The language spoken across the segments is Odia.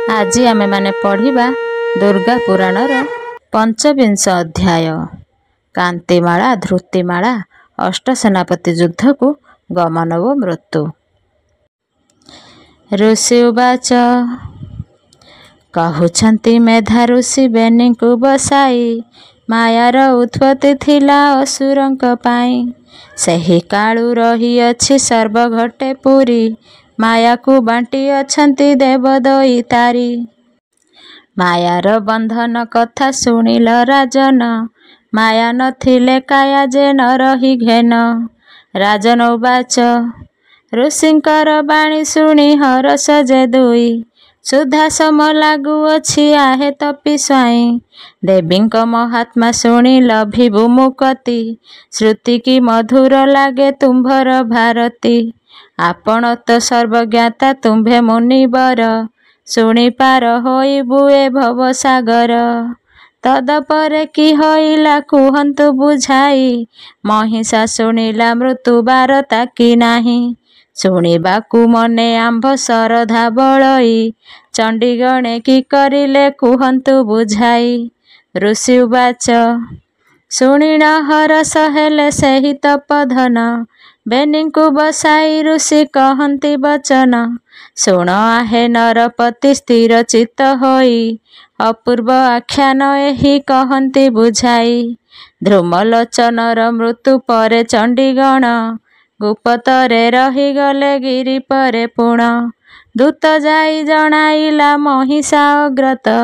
ଆଜି ଆମେମାନେ ପଢ଼ିବା ଦୁର୍ଗା ପୁରାଣର ପଞ୍ଚବିଂଶ ଅଧ୍ୟାୟ କାନ୍ତିମାଳା ଧୃତିମାଳା ଅଷ୍ଟସେନାପତି ଯୁଦ୍ଧକୁ ଗମନ ଓ ମୃତ୍ୟୁ। ଋଷି ଉବାଚ କହୁଛନ୍ତି ମେଧା ଋଷି ବେନିଙ୍କୁ ବସାଇ ମାୟାର ଉତ୍ପତ୍ତି ଥିଲା ଅସୁରଙ୍କ ପାଇଁ। ସେହି କାଳୁ ରହିଅଛି ସର୍ବଘଟେ ପୁରୀ ମାୟାକୁ ବାଣ୍ଟି ଅଛନ୍ତି ଦେବଦଇ ତାରି। ମାୟାର ବନ୍ଧନ କଥା ଶୁଣିଲ ରାଜନ ମାୟା ନଥିଲେ କାୟା ଯେ ନ ରହି ଘେନ। ରାଜନ ଉବାଚ ଋଷିଙ୍କର ବାଣୀ ଶୁଣି ହରସ ଯେ ଦୁଇ ସୁଧା ସମ ଲାଗୁଅଛି ଆହେ ତପି ସ୍ୱାଇଁ। ଦେବୀଙ୍କ ମହାତ୍ମା ଶୁଣି ଲଭିବୁ ମୁକତି ଶ୍ରୁତି କି ମଧୁର ଲାଗେ ତୁମ୍ଭର ଭାରତୀ। ଆପଣ ତ ସର୍ବଜ୍ଞାତା ତୁମ୍ଭେ ମୁନିବର ଶୁଣି ପାର ହୋଇବୁ ଏ ଭବସାଗର। ତଦପରେ କି ହୋଇଲା କୁହନ୍ତୁ ବୁଝାଇ ମହିଷା ଶୁଣିଲା ମୃତ୍ୟୁ ବାରତା କି ନାହିଁ। ଶୁଣିବାକୁ ମନେ ଆମ୍ଭ ଶରଧା ବଳଇ ଚଣ୍ଡିଗଣେ କି କରିଲେ କୁହନ୍ତୁ ବୁଝାଇ। ଋଷି ଉବାଚ ଶୁଣିଣ ହରସ ହେଲେ ସେହି ତପୋଧନ ବେନିଙ୍କୁ ବସାଇ ଋଷି କହନ୍ତି ବଚନ। ଶୁଣ ଆହେ ନରପତି ସ୍ଥିର ଚିତ୍ତ ହୋଇ ଅପୂର୍ବ ଆଖ୍ୟାନ ଏହି କହନ୍ତି ବୁଝାଇ। ଧ୍ରୁମଲୋଚନର ମୃତ୍ୟୁ ପରେ ଚଣ୍ଡିଗଣ ଗୁପ୍ତରେ ରହିଗଲେ ଗିରି ପରେ ପୁଣ। ଦୂତ ଯାଇ ଜଣାଇଲା ମହିଷା ଅଗ୍ରତ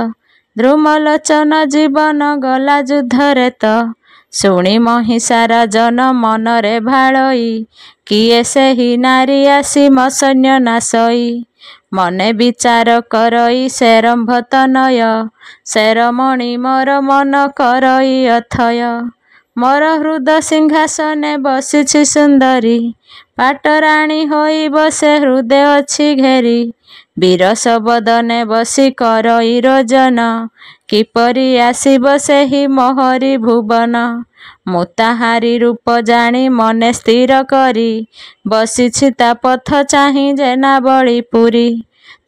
ଧ୍ରୁମଲୋଚନ ଜୀବନ ଗଲା ଯୁଦ୍ଧରେ ତ। ଶୁଣି ମହିଷା ରାଜନ ମନରେ ଭାଳଇ କିଏ ସେହି ନାରୀ ଆସି ମୋ ସୈନ୍ୟ ନାଶଇ। ମନେ ବିଚାର କରଇ ସେରମ୍ଭ ତନୟ ଶେରମଣି ମୋର ମନ କରଇ ଅଥୟ। ମୋର ହୃଦ ସିଂହାସନେ ବସିଛି ସୁନ୍ଦରୀ ପାଟରାଣୀ ହୋଇ ବସେ ହୃଦେ ଅଛି ଘେରି। ବିରସ ବଦନେ ବସି କରଇ ରୋଜନ କିପରି ଆସିବ ସେହି ମୋହରି ଭୁବନ। ମୁଁ ତାହାରି ରୂପ ଜାଣି ମନେ ସ୍ଥିର କରି ବସିଛି ତା ପଥ ଚାହିଁ ଜେନାବଳି ପୁରୀ।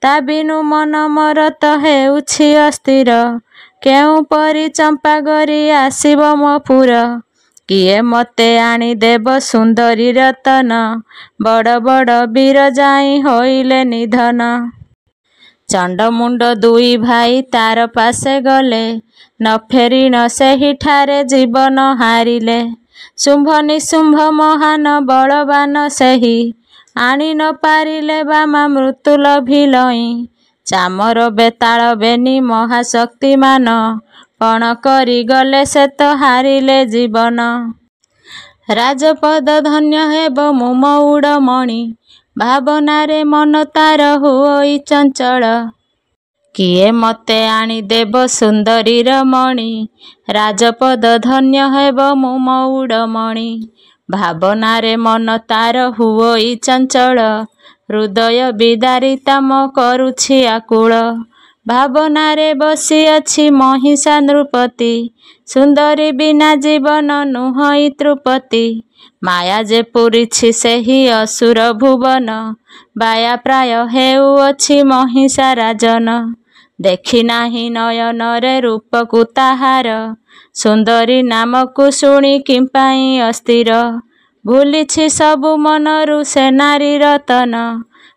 ତା ବିନୁ ମନ ମୋର ତ ହେଉଛି ଅସ୍ଥିର କେଉଁ ପରି ଚମ୍ପାଗରି ଆସିବ ମୋ ପୁର। କିଏ ମୋତେ ଆଣି ଦେବ ସୁନ୍ଦରୀ ରତନ ବଡ଼ ବଡ଼ ବୀର ଯାଇ ହୋଇଲେ ନିଧନ। ଚଣ୍ଡମୁଣ୍ଡ ଦୁଇ ଭାଇ ତାର ପାଶେ ଗଲେ ନ ଫେରିଣ ସେହିଠାରେ ଜୀବନ ହାରିଲେ। ଶୁମ୍ଭ ନିଶୁମ୍ଭ ମହାନ ବଳବାନ ସେହି ଆଣି ନ ପାରିଲେ ବାମା ମୃତ୍ୟୁ ଲଭିଲଇଁ। ଚାମର ବେତାଳ ବେନି ମହାଶକ୍ତିମାନ ପଣ କରି ଗଲେ ସେ ତ ହାରିଲେ ଜୀବନ। ରାଜପଦ ଧନ୍ୟ ହେବ ମୁଁ ମଉଡ଼ମଣି ଭାବନାରେ ମନ ତାର ହୁଅଇ ଚଞ୍ଚଳ। କିଏ ମୋତେ ଆଣି ଦେବ ସୁନ୍ଦରୀର ମଣି ରାଜପଦ ଧନ୍ୟ ହେବ ମୁଁ ମଉଡ଼ମଣି ଭାବନାରେ ମନ ତାର ହୁଅଇ ଚଞ୍ଚଳ। ହୃଦୟ ବିଦାରିତା ମୋ କରୁଛି ଆକୁଳ ଭାବନାରେ ବସିଅଛି ମହିଷା ନୃପତି। ସୁନ୍ଦରୀ ବିନା ଜୀବନ ନୁହଁଇ ତୃପତି ମାୟା ଯେ ପୂରିଛି ସେହି ଅସୁର ଭୁବନ। ବାୟା ପ୍ରାୟ ହେଉଅଛି ମହିଷା ରାଜନ ଦେଖି ନାହିଁ ନୟନରେ ରୂପକୁ ତାହାର ସୁନ୍ଦରୀ ନାମକୁ ଶୁଣି କିମ୍ପାଇଁ ଅସ୍ଥିର। ଭୁଲିଛି ସବୁ ମନରୁ ସେ ନାରୀ ରତନ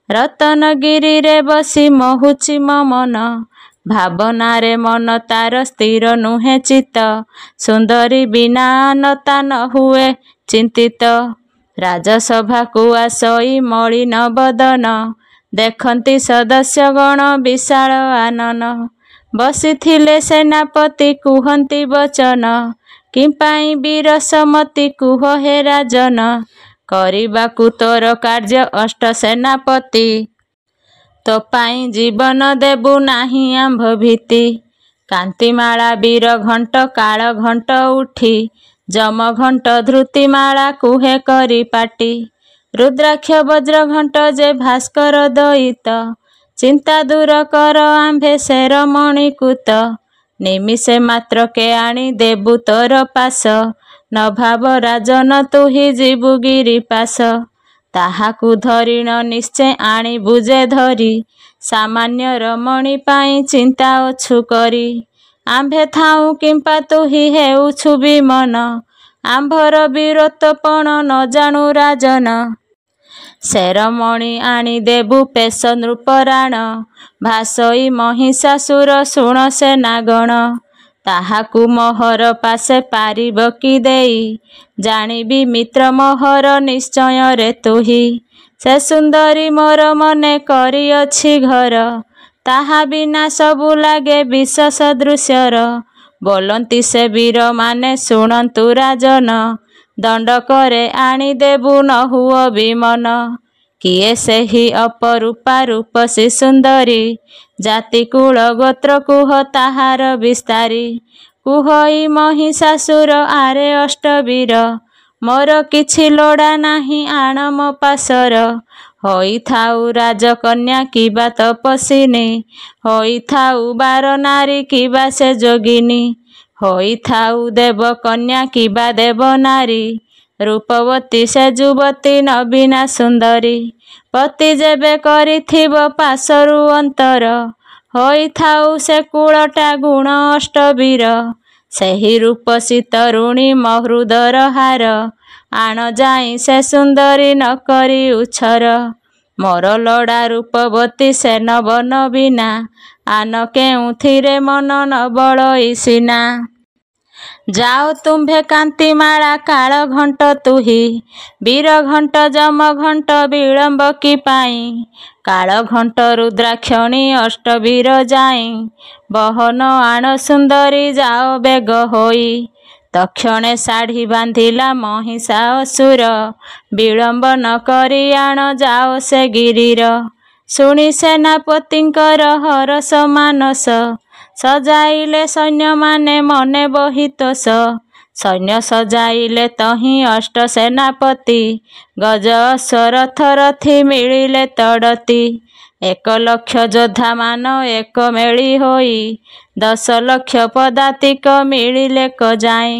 ରତନଗିରିରେ ବସି ମୋହୁଛି ମୋ ମନ। ଭାବନାରେ ମନ ତାର ସ୍ଥିର ନୁହେଁ ଚିତ୍ତ ସୁନ୍ଦରୀ ବିନା ଆନତା ନ ହୁଏ ଚିନ୍ତିତ। ରାଜସଭାକୁ ଆସଇ ମଳିନ ବଦନ ଦେଖନ୍ତି ସଦସ୍ୟଗଣ ବିଶାଳ ଆନନ। ବସିଥିଲେ ସେନାପତି କୁହନ୍ତି ବଚନ କିମ୍ପାଇଁ ବିରସମତି କୁହ ହେ ରାଜନ। କରିବାକୁ ତୋର କାର୍ଯ୍ୟ ଅଷ୍ଟ ସେନାପତି ତୋ ପାଇଁ ଜୀବନ ଦେବୁ ନାହିଁ ଆମ୍ଭ ଭୀତି। କାନ୍ତିମାଳା ବୀର ଘଣ୍ଟ କାଳ ଘଣ୍ଟ ଉଠି ଯମଘଣ୍ଟ ଧୃତିମାଳା କୁହେ କରି ପାଟି। ରୁଦ୍ରାକ୍ଷ ବଜ୍ର ଘଣ୍ଟ ଯେ ଭାସ୍କର ଦଇତ ଚିନ୍ତା ଦୂର କର ଆମ୍ଭେ ଶେରମଣି କୁତ। ନିମିଷେ ମାତ୍ରକେ ଆଣି ଦେବୁ ତୋର ପାଶ ନ ଭାବ ରାଜନ ତୁହି ଯିବୁ ଗିରିପାଶ। ତାହାକୁ ଧରିଣ ନିଶ୍ଚେ ଆଣିବୁ ଯେ ଧରି। ସାମାନ୍ୟ ରମଣୀ ପାଇଁ ଚିନ୍ତା ଅଛୁ କରି। ଆମ୍ଭେ ଥାଉଁ କିମ୍ପା ତୁହି ହେଉଛୁ ବିମନ। ଆମ୍ଭର ବୀରତ୍ୱପଣ ନ ଜାଣୁ ରାଜନ। ସେ ରମଣୀ ଆଣି ଦେବୁ ପେଶ ନୃପରାଣ। ଭାସଇ ମହିଷାସୁର ଶୁଣ ସେନାଗଣ। ତାହାକୁ ମୋହର ପାଶେ ପାରିବ କି ଦେଇ। ଜାଣିବି ମିତ୍ର ମୋହର ନିଶ୍ଚୟରେ ତୁହି। ସେ ସୁନ୍ଦରୀ ମୋର ମନେ କରିଅଛି ଘର। ତାହା ବିନା ସବୁ ଲାଗେ ବିଷ ସଦୃଶ୍ୟର। ବୋଲନ୍ତି ସେ ବୀରମାନେ ଶୁଣନ୍ତୁ ରାଜନ। ଦଣ୍ଡକରେ ଆଣିଦେବୁ ନ ହୁଅ ବିମନ। କିଏ ସେହି ଅପରୂପା ରୂପସୀ ସୁନ୍ଦରୀ। ଜାତି କୁଳ ଗୋତ୍ର କୁହ ତାହାର ବିସ୍ତାରୀ। କୁହଇ ମହିଷାସୁର ଆରେ ଅଷ୍ଟବୀର। ମୋର କିଛି ଲୋଡ଼ା ନାହିଁ ଆଣ ମୋ ପାଶର। ହୋଇଥାଉ ରାଜକନ୍ୟା କିବା ତପସ୍ୱିନୀ। ହୋଇଥାଉ ବାର ନାରୀ କିବା ସେ ଯୋଗିନୀ। ହୋଇଥାଉ ଦେବକନ୍ୟା କିବା ଦେବନାରୀ। ରୂପବତୀ ସେ ଯୁବତୀ ନବୀନା ସୁନ୍ଦରୀ। ପତି ଯେବେ କରିଥିବ ପାଶରୁ ଅନ୍ତର। ହୋଇଥାଉ ସେ କୂଳଟା ଗୁଣ ଅଷ୍ଟବୀର। ସେହି ରୂପସୀ ତରୁଣୀ ମୋ ହୃଦର ହାର। ଆଣ ଯାଇ ସେ ସୁନ୍ଦରୀ ନ କରି ଉଛର। ମୋର ଲୋଡ଼ା ରୂପବତୀ ସେ ନବ ନବୀନା। ଆନ କେଉଁଥିରେ ମନ ନ ବଳଇ ସିନା। ଯାଅ ତୁମ୍ଭେ କାନ୍ତିମାଳା କାଳ ଘଣ୍ଟ ତୁହି। ବୀର ଘଣ୍ଟ ଯମ ଘଣ୍ଟ ବିଳମ୍ବ କି ପାଇଁ। କାଳ ଘଣ୍ଟ ରୁଦ୍ରାକ୍ଷଣୀ ଅଷ୍ଟବୀର ଯାଇ। ବହନ ଆଣ ସୁନ୍ଦରୀ ଯାଅ ବେଗ ହୋଇ। ତକ୍ଷଣେ ଶାଢ଼ୀ ବାନ୍ଧିଲା ମହିଷା ଅସୁର। ବିଳମ୍ବ ନ କରି ଆଣ ଯାଅ ସେ ଗିରିର। ଶୁଣି ସେନାପତିଙ୍କର ହରଷ ମାନସ। ସଜାଇଲେ ସୈନ୍ୟମାନେ ମନେ ବହିତୋଷ। ସୈନ୍ୟ ସଜାଇଲେ ତହିଁ ଅଷ୍ଟ ସେନାପତି। ଗଜ ଅଶ୍ୱରଥ ରଥୀ ମିଳିଲେ ତଡ଼ତି। 1,00,000 ଯୋଦ୍ଧାମାନ ଏକ ମେଳି ହୋଇ। 10,00,000 ପଦାତିକ ମିଳିଲେ କଯାଇ।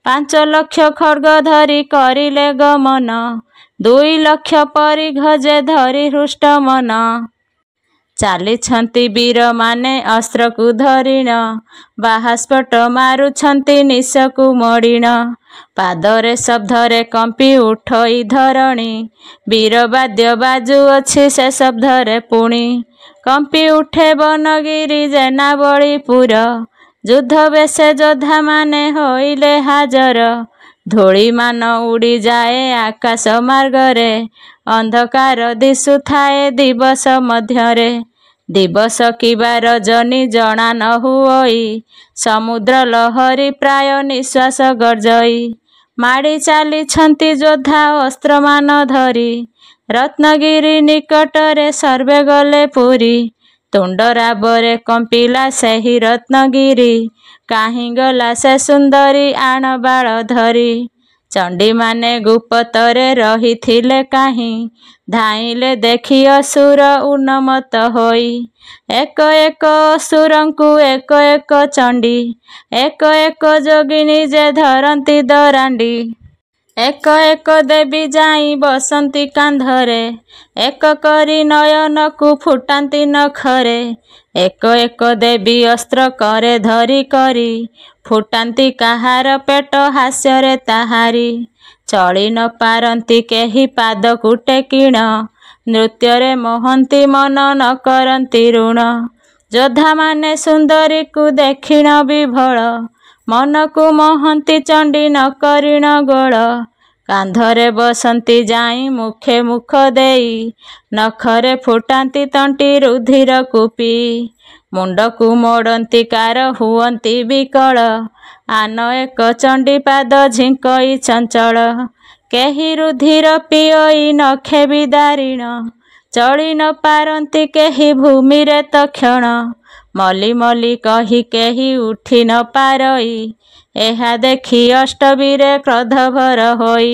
5,00,000 ଖड्ଗ ଧରି କରିଲେ ଗମନ। 2,00,000 ପରିଘ ଯେ ଧରି ହୃଷ୍ଟ ମନ। ଚାଲିଛନ୍ତି ବୀରମାନେ ଅସ୍ତ୍ରକୁ ଧରିଣ। ବାହାସ୍ଫୋଟ ମାରୁଛନ୍ତି ନିଶକୁ ମୋଡ଼ିଣ। ପାଦରେ ଶବ୍ଦରେ କମ୍ପି ଉଠଇ ଧରଣୀ। ବୀରବାଦ୍ୟ ବାଜୁଅଛି ସେ ଶବ୍ଦରେ ପୁଣି। କମ୍ପି ଉଠେ ବନଗିରି ଜେନାବଳୀପୁର। ଯୁଦ୍ଧ ବେଶେ ଯୋଦ୍ଧାମାନେ ହୋଇଲେ ହାଜର। ଧୂଳିମାନ ଉଡ଼ିଯାଏ ଆକାଶ ମାର୍ଗରେ। ଅନ୍ଧକାର ଦିଶୁଥାଏ ଦିବସ ମଧ୍ୟରେ। ଦିବସ କିବା ରଜନୀ ଜଣା ନ ହୁଅଇ। ସମୁଦ୍ର ଲହରୀ ପ୍ରାୟ ନିଶ୍ୱାସ ଗର୍ଜଇ। ମାଡ଼ି ଚାଲିଛନ୍ତି ଯୋଦ୍ଧା ଅସ୍ତ୍ରମାନ ଧରି। ରତ୍ନଗିରି ନିକଟରେ ସର୍ବେ ଗଲେ ପୁରୀ। ତୁଣ୍ଡ ରାବରେ କମ୍ପିଲା ସେହି ରତ୍ନଗିରି। କାହିଁ ଗଲା ସେ ସୁନ୍ଦରୀ ଆଣ ବାଳ ଧରି। ଚଣ୍ଡୀମାନେ ଗୁପତରେ ରହିଥିଲେ କାହିଁ। ଧାଇଁଲେ ଦେଖି ଅସୁର ଉନ୍ମତ୍ତ ହୋଇ। ଏକ ଏକ ଅସୁରଙ୍କୁ ଏକ ଏକ ଚଣ୍ଡୀ। ଏକ ଏକ ଯୋଗିନୀ ଯେ ଧରନ୍ତି ଦରାଣ୍ଡି। ଏକ ଏକ ଦେବୀ ଯାଇ ବସନ୍ତି କାନ୍ଧରେ। ଏକ କରି ନୟନକୁ ଫୁଟାନ୍ତି ନଖରେ। ଏକ ଏକ ଦେବୀ ଅସ୍ତ୍ର କରେ ଧରି କରି। ଫୁଟାନ୍ତି କାହାର ପେଟ ହାସ୍ୟରେ ତାହାରି। ଚଳି ନ ପାରନ୍ତି କେହି ପାଦକୁ ଟେକିଣ। ନୃତ୍ୟରେ ମୋହନ୍ତି ମନ ନ କରନ୍ତି ଋଣ। ଯୋଦ୍ଧାମାନେ ସୁନ୍ଦରୀକୁ ଦେଖିଣ ବିଭୋଳ। ମନକୁ ମୋହନ୍ତି ଚଣ୍ଡୀ ନ କରିଣ ଗୋଳ। କାନ୍ଧରେ ବସନ୍ତି ଯାଇ ମୁଖେ ମୁଖ ଦେଇ। ନଖରେ ଫୁଟାନ୍ତି ତଣ୍ଟି ରୁଧିରକୁ ପିଇ। ମୁଣ୍ଡକୁ ମୋଡ଼ନ୍ତି କାର ହୁଅନ୍ତି ବିକଳ। ଆନ ଏକ ଚଣ୍ଡୀପାଦ ଝିଙ୍କଇ ଚଞ୍ଚଳ। କେହି ରୁଧିର ପିଅଇ ନଖେ ବିଦାରିଣ। ଚଳି ନ ପାରନ୍ତି କେହି ଭୂମିରେ ତକ୍ଷଣ। ମଲି ମଲି କହି କେହି ଉଠି ନ ପାରଇ। ଏହା ଦେଖି ଅଷ୍ଟବୀରେ କ୍ରୋଧଭର ହୋଇ।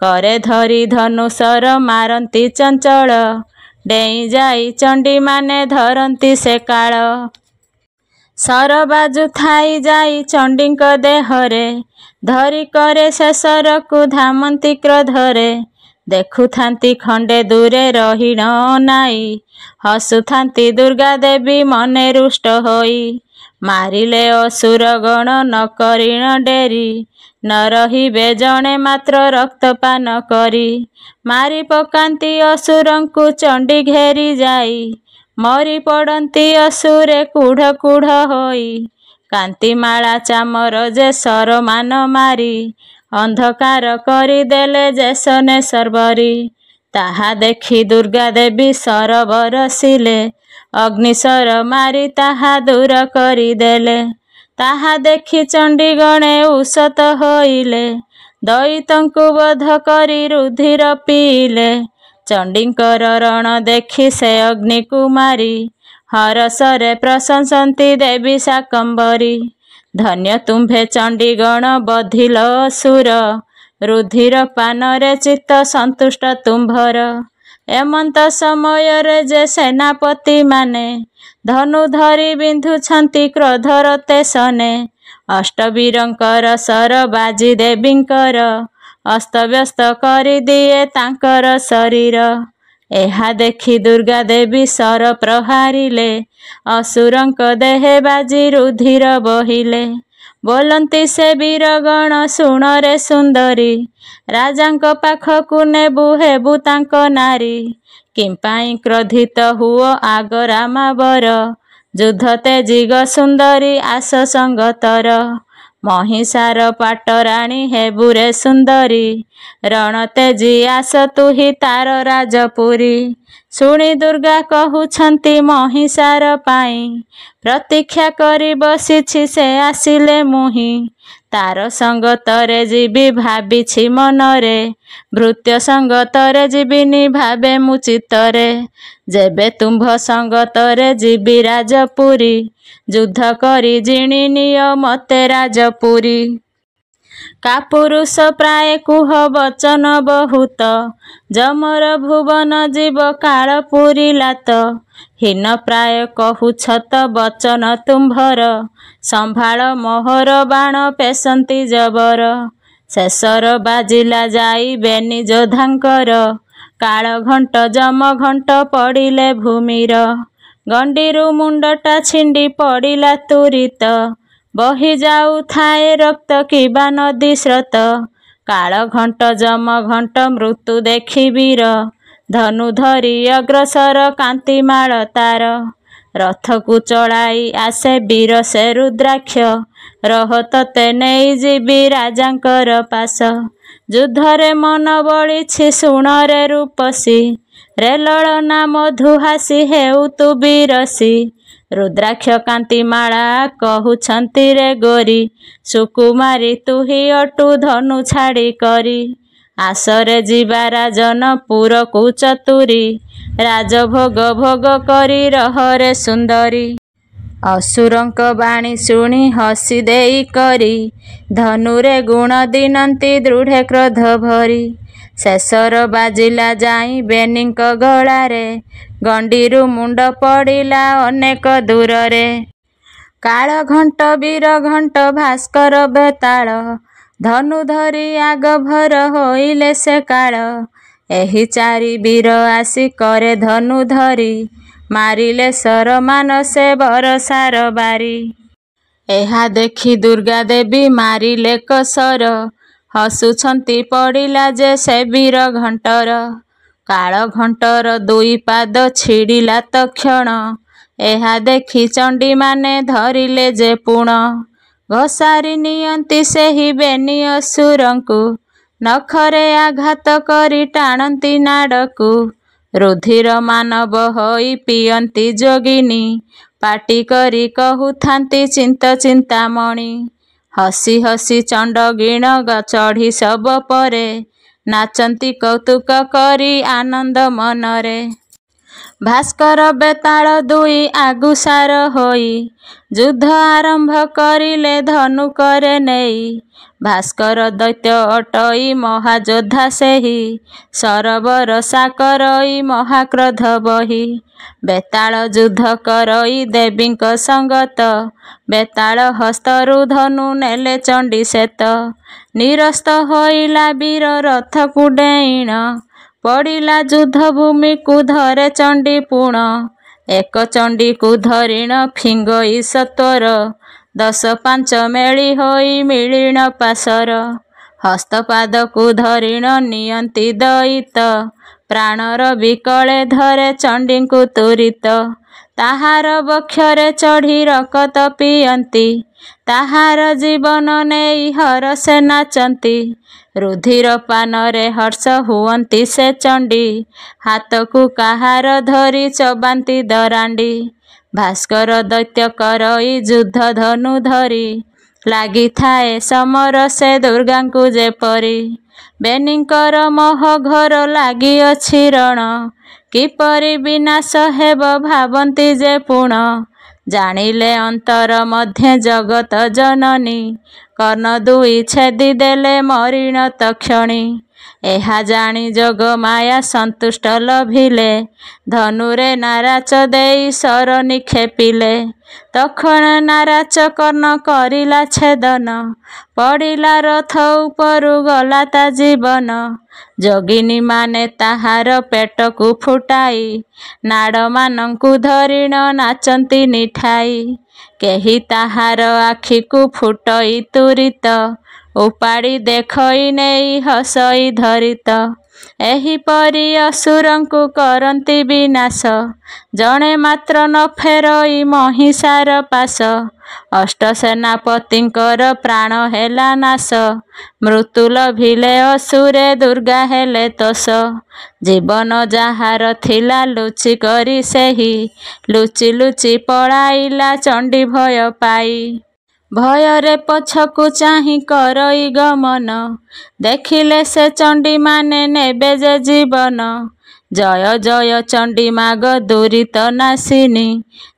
କରେ ଧରି ଧନୁଶର ମାରନ୍ତି ଚଞ୍ଚଳ। ଡେଇଁ ଯାଇ ଚଣ୍ଡୀମାନେ ଧରନ୍ତି ସେ କାଳ। ଶର ବାଜୁଥାଇ ଯାଇ ଚଣ୍ଡୀଙ୍କ ଦେହରେ। ଧରି କରେ ଶେଷରକୁ ଧାମନ୍ତି କ୍ରୋଧରେ। ଦେଖୁଥାନ୍ତି ଖଣ୍ଡେ ଦୂରେ ରହିଣ ନାଇ। ହସୁଥାନ୍ତି ଦୁର୍ଗା ଦେବୀ ମନେ ରୁଷ୍ଟ ହୋଇ। ମାରିଲେ ଅସୁର ଗଣ ନ କରିଣ ଡେରି। ନ ରହିବେ ଜଣେ ମାତ୍ର ରକ୍ତପାନ କରି। ମାରି ପକାନ୍ତି ଅସୁରଙ୍କୁ ଚଣ୍ଡୀ ଘେରି ଯାଇ। ମରି ପଡ଼ନ୍ତି ଅସୁରେ କୁଢ଼ କୁଢ଼ ହୋଇ। କାନ୍ତିମାଳା ଚାମର ଯେ ସରମାନ ମାରି। ଅନ୍ଧକାର କରିଦେଲେ ଯେ ସନେ ସର୍ବରି। ତାହା ଦେଖି ଦୁର୍ଗା ଦେବୀ ସର ବରସିଲେ। ଅଗ୍ନିଶର ମାରି ତାହା ଦୂର କରିଦେଲେ। ତାହା ଦେଖି ଚଣ୍ଡୀଗଣେ ଉଷତ ହୋଇଲେ। ଦଇତଙ୍କୁ ବଧ କରି ରୁଧିର ପିଇଲେ। ଚଣ୍ଡୀଙ୍କର ରଣ ଦେଖି ସେ ଅଗ୍ନିକୁ ମାରି। ହରସରେ ପ୍ରଶଂସନ୍ତି ଦେବୀ ଶାକମ୍ଭରୀ। ଧନ୍ୟ ତୁମ୍ଭେ ଚଣ୍ଡୀଗଣ ବଧିଲ ଅସୁର। ରୁଧିର ପାନରେ ଚିତ୍ତ ସନ୍ତୁଷ୍ଟ ତୁମ୍ଭର। ଏମନ୍ତ ସମୟରେ ଯେ ସେନାପତିମାନେ ଧନୁ ଧରି ବିନ୍ଧୁଛନ୍ତି କ୍ରୋଧର ତେସନେ। ଅଷ୍ଟବୀରଙ୍କର ସର ବାଜି ଦେବୀଙ୍କର। ଅସ୍ତବ୍ୟସ୍ତ କରିଦିଏ ତାଙ୍କର ଶରୀର। ଏହା ଦେଖି ଦୁର୍ଗା ଦେବୀ ସର ପ୍ରହାରିଲେ। ଅସୁରଙ୍କ ଦେହେ ବାଜି ରୁଧିର ବୋହିଲେ। ବୋଲନ୍ତି ସେ ବୀରଗଣ ଶୁଣରେ ସୁନ୍ଦରୀ। ରାଜାଙ୍କ ପାଖକୁ ନେବୁ ହେବୁ ତାଙ୍କ ନାରୀ। କିମ୍ପାଇଁ କ୍ରୋଧିତ ହୁଅ ଆଗ ରାମାବର। ଯୁଦ୍ଧ ତେଜିଗ ସୁନ୍ଦରୀ ଆସ ସଙ୍ଗତର। ମହିଷାର ପାଟରାଣୀ ହେବୁରେ ସୁନ୍ଦରୀ। ରଣ ତେଜି ଆସ ତୁହି ତାର ରାଜପୁରୀ। ଶୁଣି ଦୁର୍ଗା କହୁଛନ୍ତି ମହିଷାର ପାଇଁ। ପ୍ରତୀକ୍ଷା କରି ବସିଛି ସେ ଆସିଲେ ମୁହିଁ। ତାର ସଙ୍ଗତରେ ଯିବି ଭାବିଛି ମନରେ। ଭୃତ୍ୟ ସଙ୍ଗତରେ ଯିବିନି ଭାବେ ମୁଁ ଚିତ୍ତରେ। ଯେବେ ତୁମ୍ଭ ସଙ୍ଗତରେ ଯିବି ରାଜପୁରୀ। ଯୁଦ୍ଧ କରି ଜିଣି ନିଅ ମତେ ରାଜପୁରୀ। କାପୁରୁଷ ପ୍ରାୟ କୁହ ବଚନ ବହୁତ। ଯମର ଭୁବନ ଯିବ କାଳ ପୁରିଲାତ। ହୀନ ପ୍ରାୟ କହୁଛତ ବଚନ ତୁମ୍ଭର। ସମ୍ଭାଳ ମୋହର ବାଣ ପେଶନ୍ତି ଜବର। ଶେଷର ବାଜିଲା ଯାଇ ବେନି ଯୋଦ୍ଧାଙ୍କର। କାଳ ଘଣ୍ଟ ଯମ ଘଣ୍ଟ ପଡ଼ିଲେ ଭୂମିର। ଗଣ୍ଡିରୁ ମୁଣ୍ଡଟା ଛିଣ୍ଡି ପଡ଼ିଲା ତୁରିତ। ବହି ଯାଉଥାଏ ରକ୍ତ କିବା ନଦୀ ସ୍ରୋତ। କାଳ ଘଣ୍ଟ ଯମ ଘଣ୍ଟ ମୃତ୍ୟୁ ଦେଖି ବୀର। ଧନୁ ଧରି ଅଗ୍ରସର କାନ୍ତିମାଳ ତାର। ରଥକୁ ଚଳାଇ ଆସେ ବୀର ସେ ରୁଦ୍ରାକ୍ଷ। ରହ ତତେ ନେଇଯିବି ରାଜାଙ୍କର ପାଶ। ଯୁଦ୍ଧରେ ମନ ବଳିଛି ଶୁଣରେ ରୂପସୀ। ରେଲଳନା ମଧୁହାସି ହେଉ ତୁ ବିରସୀ। ରୁଦ୍ରାକ୍ଷ କାନ୍ତିମାଳା କହୁଛନ୍ତି ରେ ଗୋରି। ସୁକୁମାରୀ ତୁହି ଅଟୁ ଧନୁ ଛାଡ଼ି କରି। ଆସରେ ଯିବା ରାଜନ ପୁରକୁ ଚତୁରୀ। ରାଜଭୋଗ ଭୋଗ କରି ରହରେ ସୁନ୍ଦରୀ। ଅସୁରଙ୍କ ବାଣୀ ଶୁଣି ହସି ଦେଇ କରି। ଧନୁରେ ଗୁଣ ଦିନନ୍ତି ଦୃଢ଼େ କ୍ରୋଧ ଭରି। ଶେଷର ବାଜିଲା ଯାଇ ବେନିଙ୍କ ଗଳାରେ। ଗଣ୍ଡିରୁ ମୁଣ୍ଡ ପଡ଼ିଲା ଅନେକ ଦୂରରେ। କାଳ ଘଣ୍ଟ ବୀର ଘଣ୍ଟ ଭାସ୍କର ବେତାଳ। ଧନୁ ଧରି ଆଗଭର ହୋଇଲେ ସେ କାଳ। ଏହି ଚାରି ବୀର ଆସି କରେ ଧନୁ ଧରି। ମାରିଲେ ସରମାନ ସେ ବରସାର ବାରି। ଏହା ଦେଖି ଦୁର୍ଗା ଦେବୀ ମାରିଲେ କସର। ହସୁଛନ୍ତି ପଡ଼ିଲା ଯେ ସେ ବୀର ଘଣ୍ଟର। କାଳ ଘଣ୍ଟର ଦୁଇ ପାଦ ଛିଡ଼ିଲା ତକ୍ଷଣ। ଏହା ଦେଖି ଚଣ୍ଡୀମାନେ ଧରିଲେ ଯେ ପୁଣ। ଘୋଷାରି ନିଅନ୍ତି ସେହି ବେନି ଅସୁରଙ୍କୁ। ନଖରେ ଆଘାତ କରି ଟାଣନ୍ତି ନାଡ଼କୁ। ରୁଧିର ମାନବ ହୋଇ ପିଅନ୍ତି ଯୋଗିନୀ। ପାଟି କରି କହୁଥାନ୍ତି ଚିନ୍ତ ଚିନ୍ତାମଣି। ହସି ହସି ଚଣ୍ଡଗିଣ ଚଢ଼ି ଶବ ପରେ। ନାଚନ୍ତି କୌତୁକ କରି ଆନନ୍ଦ ମନରେ। ଭାସ୍କର ବେତାଳ ଦୁଇ ଆଗୁସାର ହୋଇ। ଯୁଦ୍ଧ ଆରମ୍ଭ କରିଲେ ଧନୁକରେ ନେଇ। ଭାସ୍କର ଦୈତ୍ୟ ଅଟଇ ମହାଯୋଦ୍ଧା ସେହି। ସରୋବର ସାକରଇ ମହାକ୍ରୋଧ ବହି। ବେତାଳ ଯୁଦ୍ଧ କରଇ ଦେବୀଙ୍କ ସଙ୍ଗତ। ବେତାଳ ହସ୍ତରୁ ଧନୁ ନେଲେ ଚଣ୍ଡୀ ଶେତ। ନିରସ୍ତ ହୋଇଲା ବୀର ରଥକୁ ଡେଇଣ। पड़िला युद्ध भूमि को धरे चंडी पुण एक चंडी को धरिण फिंगई सत्वर 10-5 मेली होई मिलिण पासर हस्तपाद को धरिण नियंती दयित प्राणर विकले धरे चंडी को तुरित ताहार बक्षरे चढ़ी रकत पियंती ताहार जीवन नेई हर से नाचंती रुधिर पानरे हर्ष हुअंती से चंडी हाथ को काहार धरी चबांती दरांडी भास्कर दैत्य करई युद्ध धनु धरी लागी थाए समर से दुर्गा को जेपरी बेनिकर मोह घर लागी अछि रण किपरि विनाश हेब भावंती जे पुण जानिले अंतर मध्य जगत जननी कर्ण दुई छेदी देले मरिण तक्षणी एहा जानी जग माया संतुष्ट लभिले धनुरे नाराच देई सर निक्षेपिले तखण नाराच कर्ण करिला छेदन पड़िला रथ उपरु गला ता जीवन जोगिनी माने ताहार पेट को फुटाई नाड़ मानंकु धरिण नाचंती निठाई केही ताहार आखि को फुटई तुरित उपाड़ी देखई नेई हसई धरित एहीपरि असुरंकु करंती विनाश जणे मात्र न फेरई महिषार पास अष्ट सेनापतिंकर प्राण हेला नाश मृत्यु लभिले असुरे दुर्गा हेले तोष जीवन जहार थिला लुचि करी सेही लुचि लुचि पळाइला चंडी भय पाई भୟରେ पछकु चाहि करई गमन देखिले से चंडी माने नेबे जे जीवन जय जय चंडी माग दुरित नाशिनी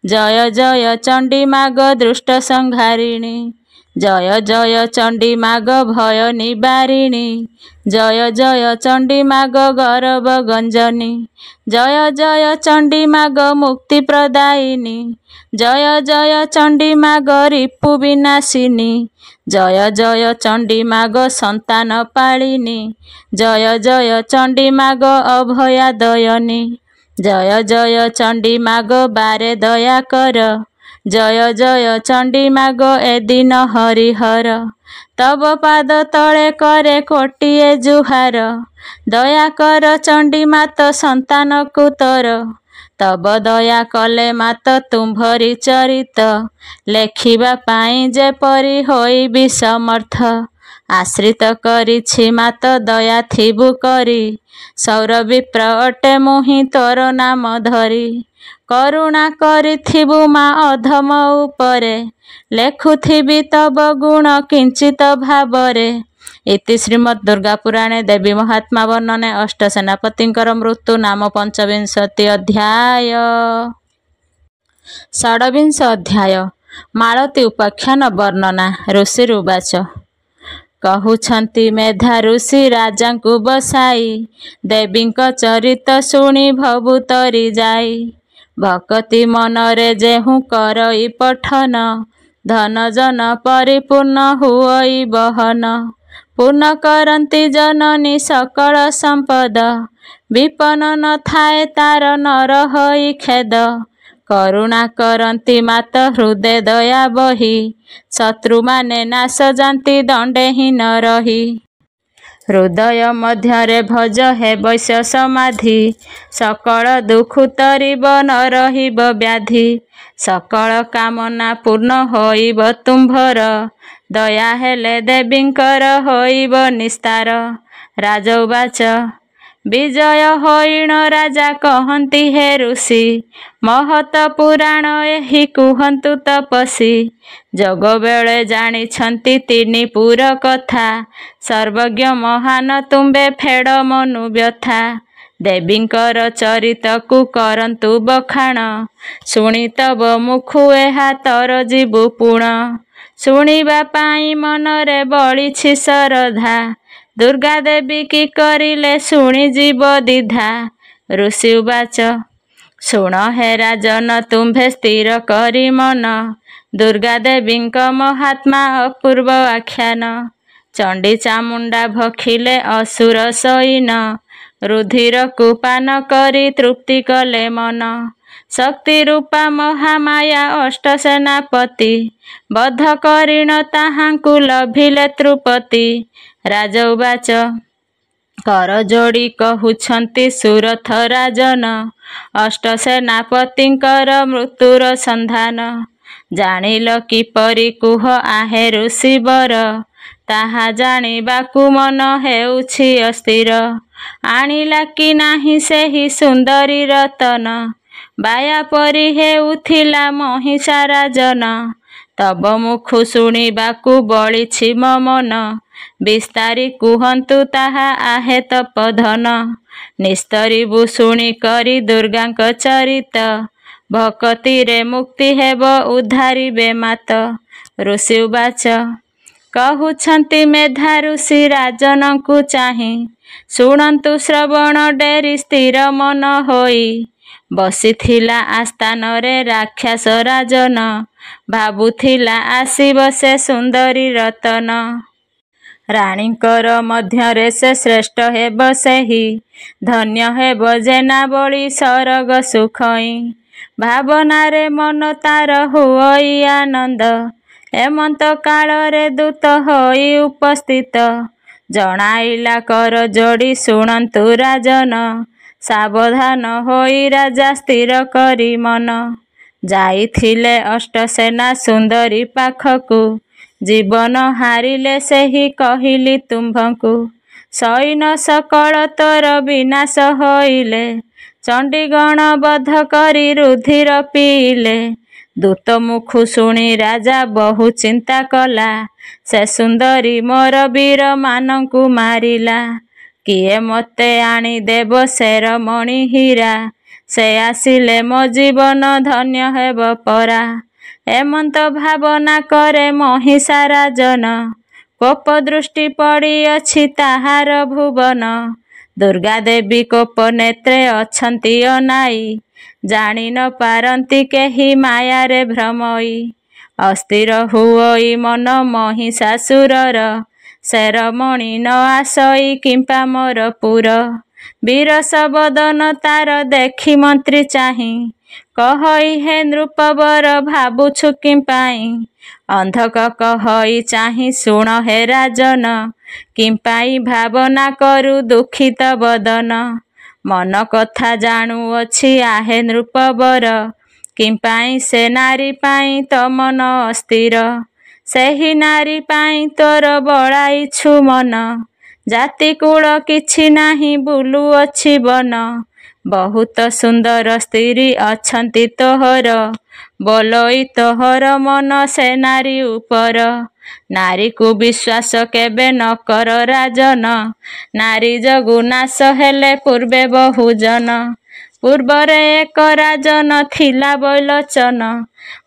जय जय चंडी माग दुष्ट संहारिणी जय जय चंडी माग भय निवारिणी जय जय चंडी माग गौरव गंजनी जय जय चंडी माग मुक्ति प्रदायिनी जय जय चंडी माग रिपु विनाशिनी जय जय चंडी माग संतान पालिनी जय जय चंडी माग अभया दयनी जय जय चंडी माग बारे दया कर जय जय चंडी माग ए दिन हरिहर तब पाद तले करे कोटिए जुहार दया कर चंडी मात संतान को तोर तब दया कले मात तुम्भरी चरित लेखिबा पाई जेपरि होइबि समर्थ आश्रित करिछि मात दया थिबु करी सौर विप्र अटे मुहि तोर नाम धरी करुणा करिथिबु मा अधम उपरे लेखुथिबि तब गुण किंचित भावरे इति श्रीमद् दुर्गा पुराणे देवी महात्मा वर्णने अष्ट सेनापतिंकर मृत्यु नाम 25 अध्याय। 26 अध्याय मालती उपाख्यान वर्णना ऋषि उवाच कहउछंती मेधा ऋषि राजा को बसाई देवींक चरित शुणी भवुतरी जाई भक्ति मनरे जेहु करई पठन धन जन परिपूर्ण हुई बहन पूर्ण करंती जननी सकल संपद विपन न थाए तार नर हई खेद करुणा करंती मात हृदय दया बही शत्रु माने नाश जानती दंडे ही न रही हृदय मध्यरे भज हे वैश्य समाधि सकल दुख तरिब न रहिब व्याधि सकल कामना पूर्ण होइब तुम्भर दया हेले देवींकर होइब निस्तार राजउवाच विजय होइण राजा कहंती हे ऋषि महत पुराण एहि कुहंतु तपसी जग बेले जानिछंती तिनि पुर कथा सर्वज्ञ महान तुम्बे फेड मनु व्यथा देवींकर चरित को करंतु बखाण शुणी तब मुखु एहा तर जीवु पुण शुणिबा पाई मनरे बलिछि श्रद्धा दुर्गा देवी की करिले शुणी जीव दिधा ऋषि उवाच शुण हे राजन तुम्भे स्थिर करी मन दुर्गा देवींक महात्मा अपूर्व आख्यान चंडी चामुंडा भखिले असुर सैन ରୁଧିରକୁ ପାନ କରି ତୃପ୍ତି କଲେ ମନ। ଶକ୍ତି ରୂପା ମହାମାୟା ଅଷ୍ଟସେନାପତି, ବଧ କରିଣ ତାହାଙ୍କୁ ଲଭିଲେ ତୃପତି। ରାଜଉବାଚ କର ଯୋଡ଼ି କହୁଛନ୍ତି ସୁରଥ ରାଜନ, ଅଷ୍ଟସେନାପତିଙ୍କର ମୃତ୍ୟୁର ସନ୍ଧାନ। ଜାଣିଲ କିପରି କୁହ ଆହେ ଋଷିବର, ତାହା ଜାଣିବାକୁ ମନ ହେଉଛି ଅସ୍ଥିର। ଆଣିଲା କି ନାହିଁ ସେହି ସୁନ୍ଦରୀ ରତନ, ବାୟା ପରି ହେଉଥିଲା ମହିଷା ରାଜନ। ତବ ମୁଖୁ ଶୁଣିବାକୁ ବଳିଛି ମୋ ମନ, ବିସ୍ତାରି କୁହନ୍ତୁ ତାହା ଆହେ ତପୋଧନ। ନିସ୍ତରିବୁ ଶୁଣି କରି ଦୁର୍ଗାଙ୍କ ଚରିତ, ଭକତିରେ ମୁକ୍ତି ହେବ ଉଦ୍ଧାରିବେ ମାତ। ଋଷିଉବାଚ କହୁଛନ୍ତି ମେଧା ଋଷି ରାଜନଙ୍କୁ ଚାହିଁ, ଶୁଣନ୍ତୁ ଶ୍ରବଣ ଡେରି ସ୍ଥିର ମନ ହୋଇ। ବସିଥିଲା ଆସ୍ଥାନରେ ରାକ୍ଷସ ରାଜନ, ଭାବୁଥିଲା ଆସିବ ସେ ସୁନ୍ଦରୀ ରତନ। ରାଣୀଙ୍କର ମଧ୍ୟରେ ସେ ଶ୍ରେଷ୍ଠ ହେବ ସେହି, ଧନ୍ୟ ହେବ ଜେନାବଳି ସରଗ ସୁଖଇ। ଭାବନାରେ ମନ ତାର ହୁଅଇ ଆନନ୍ଦ, ଏମନ୍ତ କାଳରେ ଦୂତ ହୋଇ ଉପସ୍ଥିତ। ଜଣାଇଲା କର ଯୋଡ଼ି ଶୁଣନ୍ତୁ ରାଜନ, ସାବଧାନ ହୋଇ ରାଜା ସ୍ଥିର କରି ମନ। ଯାଇଥିଲେ ଅଷ୍ଟସେନା ସୁନ୍ଦରୀ ପାଖକୁ, ଜୀବନ ହାରିଲେ ସେହି କହିଲି ତୁମ୍ଭଙ୍କୁ। ସୈନ ସକଳ ତୋର ବିନାଶ ହୋଇଲେ, ଚଣ୍ଡୀଗଣ ବଧ କରି ରୁଧିର ପିଇଲେ। ଦୂତ ମୁଖୁ ଶୁଣି ରାଜା ବହୁ ଚିନ୍ତା କଲା, ସେ ସୁନ୍ଦରୀ ମୋର ବୀରମାନଙ୍କୁ ମାରିଲା। କିଏ ମୋତେ ଆଣିଦେବ ଶେରମଣି ହୀରା, ସେ ଆସିଲେ ମୋ ଜୀବନ ଧନ୍ୟ ହେବ ପରା। ଏମନ୍ତ ଭାବନା କରେ ମହିଷା ରାଜନ, କୋପ ଦୃଷ୍ଟି ପଡ଼ିଅଛି ତାହାର ଭୁବନ। ଦୁର୍ଗା ଦେବୀ କୋପ ନେତ୍ରେ ଅଛନ୍ତି ଅନାଇ, ଜାଣି ନ ପାରନ୍ତି କେହି ମାୟାରେ ଭ୍ରମଇ। ଅସ୍ଥିର ହୁଅଇ ମନ ମହିଷାସୁରର, ଶେରମଣି ନ ଆସଇ କିମ୍ପା ମୋର ପୁର। ବିରସ ବଦନ ତାର ଦେଖି ମନ୍ତ୍ରୀ ଚାହିଁ, କହଇ ହେ ନୃପବର ଭାବୁଛୁ କିମ୍ପାଇଁ। ଅନ୍ଧକ କହଇ ଚାହିଁ ଶୁଣ ହେ ରାଜନ, କିମ୍ପାଇଁ ଭାବନା କରୁ ଦୁଃଖିତ ବଦନ। ମନ କଥା ଜାଣୁଅଛି ଆହେ ନୃପବର, କିମ୍ପାଇଁ ସେ ନାରୀ ପାଇଁ ତୋ ମନ ଅସ୍ଥିର। ସେହି ନାରୀ ପାଇଁ ତୋର ବଳାଇଛୁ ମନ, ଜାତି କୁଳ କିଛି ନାହିଁ ବୁଲୁଅଛି ବନ। ବହୁତ ସୁନ୍ଦର ସ୍ତ୍ରୀ ଅଛନ୍ତି ତୋହର, ବୋଲଇ ତୋହର ମନ ସେ ନାରୀ ଉପର। ନାରୀକୁ ବିଶ୍ୱାସ କେବେ ନ କର ରାଜନ, ନାରୀ ଯୋଗୁ ନାଶ ହେଲେ ପୂର୍ବେ ବହୁଜନ। ପୂର୍ବରେ ଏକ ରାଜନ ଥିଲା ବୈଲୋଚନ,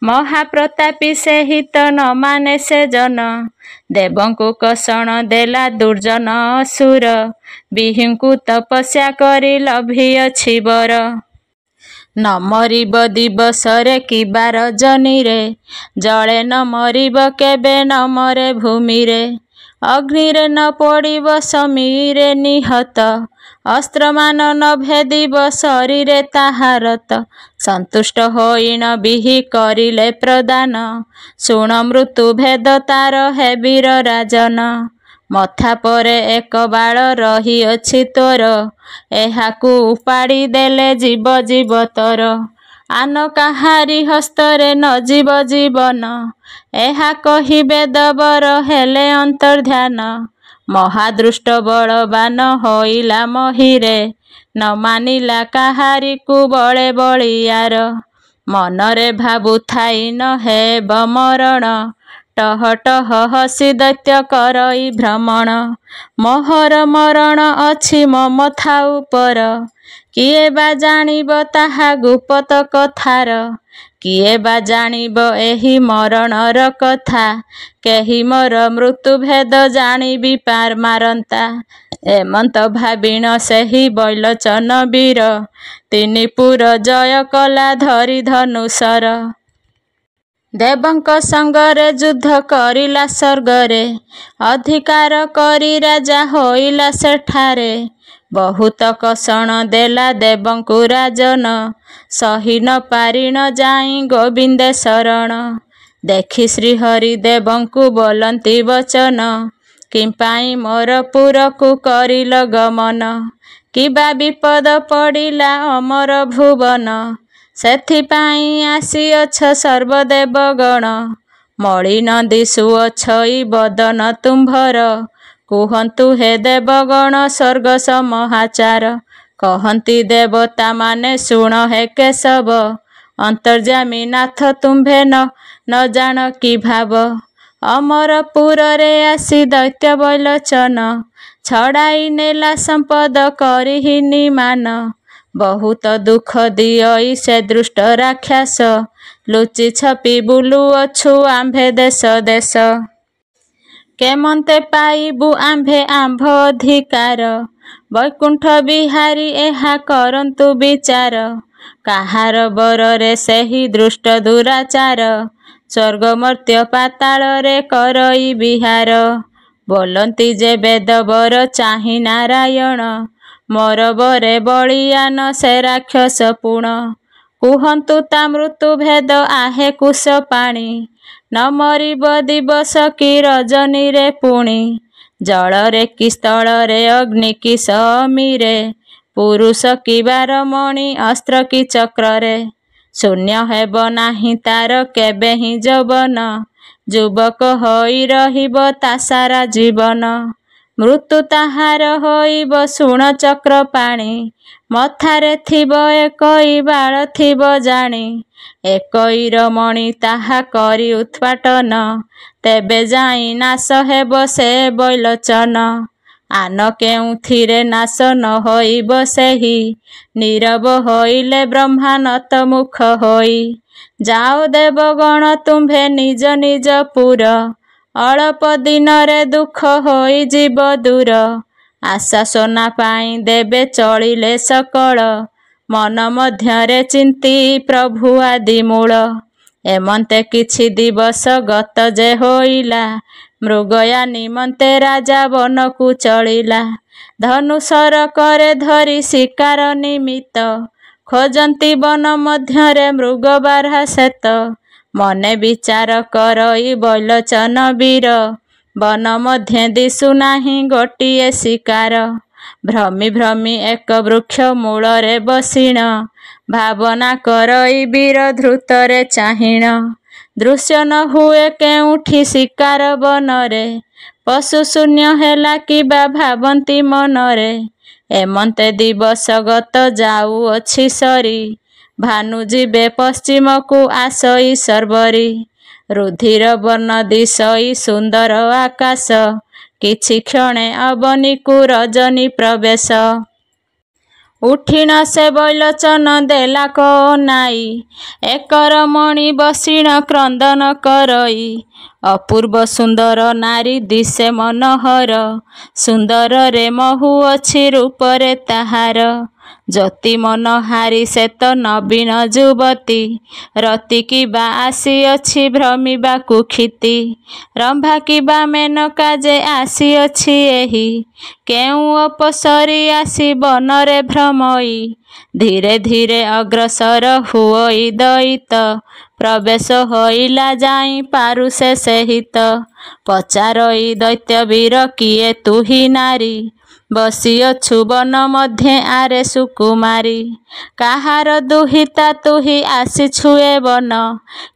ମହାପ୍ରତାପୀ ସେହି ତ ନ ମାନେ ସେ ଜନ। ଦେବଙ୍କୁ କଷଣ ଦେଲା ଦୁର୍ଜନ ଅସୁର, ବିହିଙ୍କୁ ତପସ୍ୟା କରି ଲଭିଅଛି ବର। ନ ମରିବ ଦିବସରେ କିବା ରଜନୀରେ, ଜଳେ ନ ମରିବ କେବେ ନ ମରେ ଭୂମିରେ। ଅଗ୍ନିରେ ନ ପୋଡ଼ିବ ସମୀରେ ନିହତ, ଅସ୍ତ୍ରମାନ ନ ଭେଦିବ ଶରୀରେ ତାହାର ତ। ସନ୍ତୁଷ୍ଟ ହୋଇ ନ ବିହି କରିଲେ ପ୍ରଦାନ, ଶୁଣ ମୃତ୍ୟୁ ଭେଦ ତାର ହେ ବୀର ରାଜନ। ମଥା ପରେ ଏକ ବାଳ ରହିଅଛି ତୋର, ଏହାକୁ ଉପାଡ଼ି ଦେଲେ ଯିବ ଯିବ ତୋର। ଆନ କାହାରି ହସ୍ତରେ ନ ଯିବ ଜୀବନ, ଏହା କହି ବେଦବର ହେଲେ ଅନ୍ତର୍ଧ୍ୟାନ। ମହାଦୃଷ୍ଟ ବଳବାନ ହୋଇଲା ମହୀରେ, ନ ମାନିଲା କାହାରିକୁ ବଳେ ବଳିୟାର। ମନରେ ଭାବୁଥାଇ ନ ହେବ ମରଣ, ଟହ ଟହ ହସି ଦୈତ୍ୟ କରଇ ଭ୍ରମଣ। ମୋହର ମରଣ ଅଛି ମୋ ମଥା ଉପର, କିଏ ବା ଜାଣିବ ତାହା ଗୁପତ କଥାର। କିଏ ବା ଜାଣିବ ଏହି ମରଣର କଥା, କେହି ମୋର ମୃତ୍ୟୁ ଭେଦ ଜାଣିବି ମାରନ୍ତା। ଏମନ୍ତ ଭାବିଣ ସେହି ବୈଲୋଚନ ବୀର, ତିନି ପୁର ଜୟ କଲା ଧରି ଧନୁଶର। ଦେବଙ୍କ ସଙ୍ଗରେ ଯୁଦ୍ଧ କରିଲା ସ୍ୱର୍ଗରେ, ଅଧିକାର କରି ରାଜା ହୋଇଲା ସେଠାରେ। ବହୁତ କଷଣ ଦେଲା ଦେବଙ୍କୁ ରାଜନ, ସହି ନ ପାରିଣ ଯାଇ ଗୋବିନ୍ଦେ ଶରଣ। ଦେଖି ଶ୍ରୀହରି ଦେବଙ୍କୁ ବୋଲନ୍ତି ବଚନ, କିମ୍ପାଇଁ ମୋର ପୁରକୁ କରିଲ ଗମନ। କିବା ବିପଦ ପଡ଼ିଲା ଅମର ଭୁବନ, ସେଥିପାଇଁ ଆସିଅଛ ସର୍ବଦେବଗଣ। ମଳିନ ଦିଶୁଅଛଇ ବଦନ ତୁମ୍ଭର, କୁହନ୍ତୁ ହେ ଦେବଗଣ ସ୍ୱର୍ଗ ସମହାଚାର। କହନ୍ତି ଦେବତାମାନେ ଶୁଣ ହେ କେଶବ, ଅନ୍ତର୍ଯ୍ୟାମୀ ନାଥ ତୁମ୍ଭେ ନ ଜାଣ କି ଭାବ। ଅମରପୁରରେ ଆସି ଦୈତ୍ୟ ବୈଲୋଚନ, ଛଡ଼ାଇ ନେଲା ସମ୍ପଦ କରିହିନି ମାନ। ବହୁତ ଦୁଃଖ ଦିଅଇ ସେ ଦୃଷ୍ଟ ରାକ୍ଷାସ, ଲୁଚି ଛପି ବୁଲୁଅଛୁ ଆମ୍ଭେ ଦେଶ ଦେଶ। କେମନ୍ତେ ପାଇବୁ ଆମ୍ଭେ ଆମ୍ଭ ଅଧିକାର, ବୈକୁଣ୍ଠ ବିହାରୀ ଏହା କରନ୍ତୁ ବିଚାର। କାହାର ବରରେ ସେହି ଦୃଷ୍ଟ ଦୁରାଚାର, ସ୍ୱର୍ଗ ମର୍ତ୍ତ୍ୟ ପାତାଳରେ କରଇ ବିହାର। ବୋଲନ୍ତି ଯେ ବେଦବର ଚାହିଁ ନାରାୟଣ, ମୋର ବରେ ବଳିୟାନ ସେ ରାକ୍ଷସ ପୁଣ। କୁହନ୍ତୁ ତା ମୃତ୍ୟୁ ଭେଦ ଆହେ କୁଶ ପାଣି, ନ ମରିବ ଦିବସ କି ରଜନୀରେ ପୁଣି। ଜଳରେ କି ସ୍ଥଳରେ ଅଗ୍ନି କି ସମୀରେ, ପୁରୁଷ କି ବାରମଣି ଅସ୍ତ୍ର କି ଚକ୍ରରେ। ଶୂନ୍ୟ ହେବ ନାହିଁ ତାର କେବେ ହିଁ ଯୌବନ, ଯୁବକ ହୋଇ ରହିବ ତା ସାରା ଜୀବନ। ମୃତ୍ୟୁ ତାହାର ହୋଇବ ଶୁଣ ଚକ୍ରପାଣି, ମଥାରେ ଥିବ ଏକଇ ବାଳ ଥିବ ଜାଣି। ଏକଇର ମଣି ତାହା କରି ଉତ୍ପାଟନ, ତେବେ ଯାଇ ନାଶ ହେବ ସେ ବୈଲୋଚନ। ଆନ କେଉଁଥିରେ ନାଶ ନ ହୋଇବ ସେହି, ନୀରବ ହୋଇଲେ ବ୍ରହ୍ମା ନତ ମୁଖ ହୋଇ। ଯାଅ ଦେବଗଣ ତୁମ୍ଭେ ନିଜ ନିଜ ପୁର, ଅଳପ ଦିନରେ ଦୁଃଖ ହୋଇଯିବ ଦୂର। ଆଶା ସୋନା ପାଇଁ ଦେବେ ଚଳିଲେ ସକଳ, ମନ ମଧ୍ୟରେ ଚିନ୍ତି ପ୍ରଭୁ ଆଦି ମୂଳ। ଏମନ୍ତେ କିଛି ଦିବସ ଗତ ଯେ ହୋଇଲା, ମୃଗୟା ନିମନ୍ତେ ରାଜା ବନକୁ ଚଳିଲା। ଧନୁଶର କରେ ଧରି ଶିକାର ନିମିତ୍ତ, ଖୋଜନ୍ତି ବନ ମଧ୍ୟରେ ମୃଗ ବାର୍ହା ସେତ। ମନେ ବିଚାର କରଇ ବୈଲୋଚନ ବୀର, ବନ ମଧ୍ୟେ ଦିଶୁ ନାହିଁ ଗୋଟିଏ ଶିକାର। ଭ୍ରମି ଭ୍ରମି ଏକ ବୃକ୍ଷ ମୂଳରେ ବସିଣ, ଭାବନା କରଇ ବୀର ଧୃତରେ ଚାହିଁଣ। ଦୃଶ୍ୟ ନ ହୁଏ କେଉଁଠି ଶିକାର ବନରେ, ପଶୁ ଶୂନ୍ୟ ହେଲା କିବା ଭାବନ୍ତି ମନରେ। ଏମନ୍ତେ ଦିବସ ଗତ ଯାଉଅଛି ସରି, ଭାନୁ ଯିବେ ପଶ୍ଚିମକୁ ଆସଇ ଶର୍ବରୀ। ରୁଧିର ବର୍ଣ୍ଣ ଦିଶଇ ସୁନ୍ଦର ଆକାଶ, କିଛି କ୍ଷଣେ ଅବନୀକୁ ରଜନୀ ପ୍ରବେଶ। ଉଠିଣ ସେ ବୈଲୋଚନ ଦେଲା କନାଇ, ଏକର ମଣି ବସିଣ କ୍ରନ୍ଦନ କରଇ। ଅପୂର୍ବ ସୁନ୍ଦର ନାରୀ ଦିଶେ ମନୋହର, ସୁନ୍ଦରରେ ମହୁ ଅଛି ରୂପରେ ତାହାର। ଜ୍ୟୋତି ମନୋହାରୀ ଶ୍ଵେତ ନବୀନ ଯୁବତୀ, ରତି କିବା ଆସିଅଛି ଭ୍ରମିବାକୁ କ୍ଷିତି। ରମ୍ଭା କିବା ମେନକା ଯେ ଆସିଅଛି ଏହି, କେଉଁ ଅପସରି ଆସି ବନରେ ଭ୍ରମଇ। ଧୀରେ ଧୀରେ ଅଗ୍ରସର ହୁଅଇ ଦଇତ, ପ୍ରବେଶ ହୋଇଲା ଯାଇ ପାରୁଷେ ସେହିତ। ପଚାରଇ ଦୈତ୍ୟବୀର କିଏ ତୁହି ନାରୀ, ବସିଅଛୁ ବନ ମଧ୍ୟେ ଆରେ ସୁକୁମାରୀ। କାହାର ଦୁହିତା ତୁହି ଆସିଛୁ ଏ ବନ,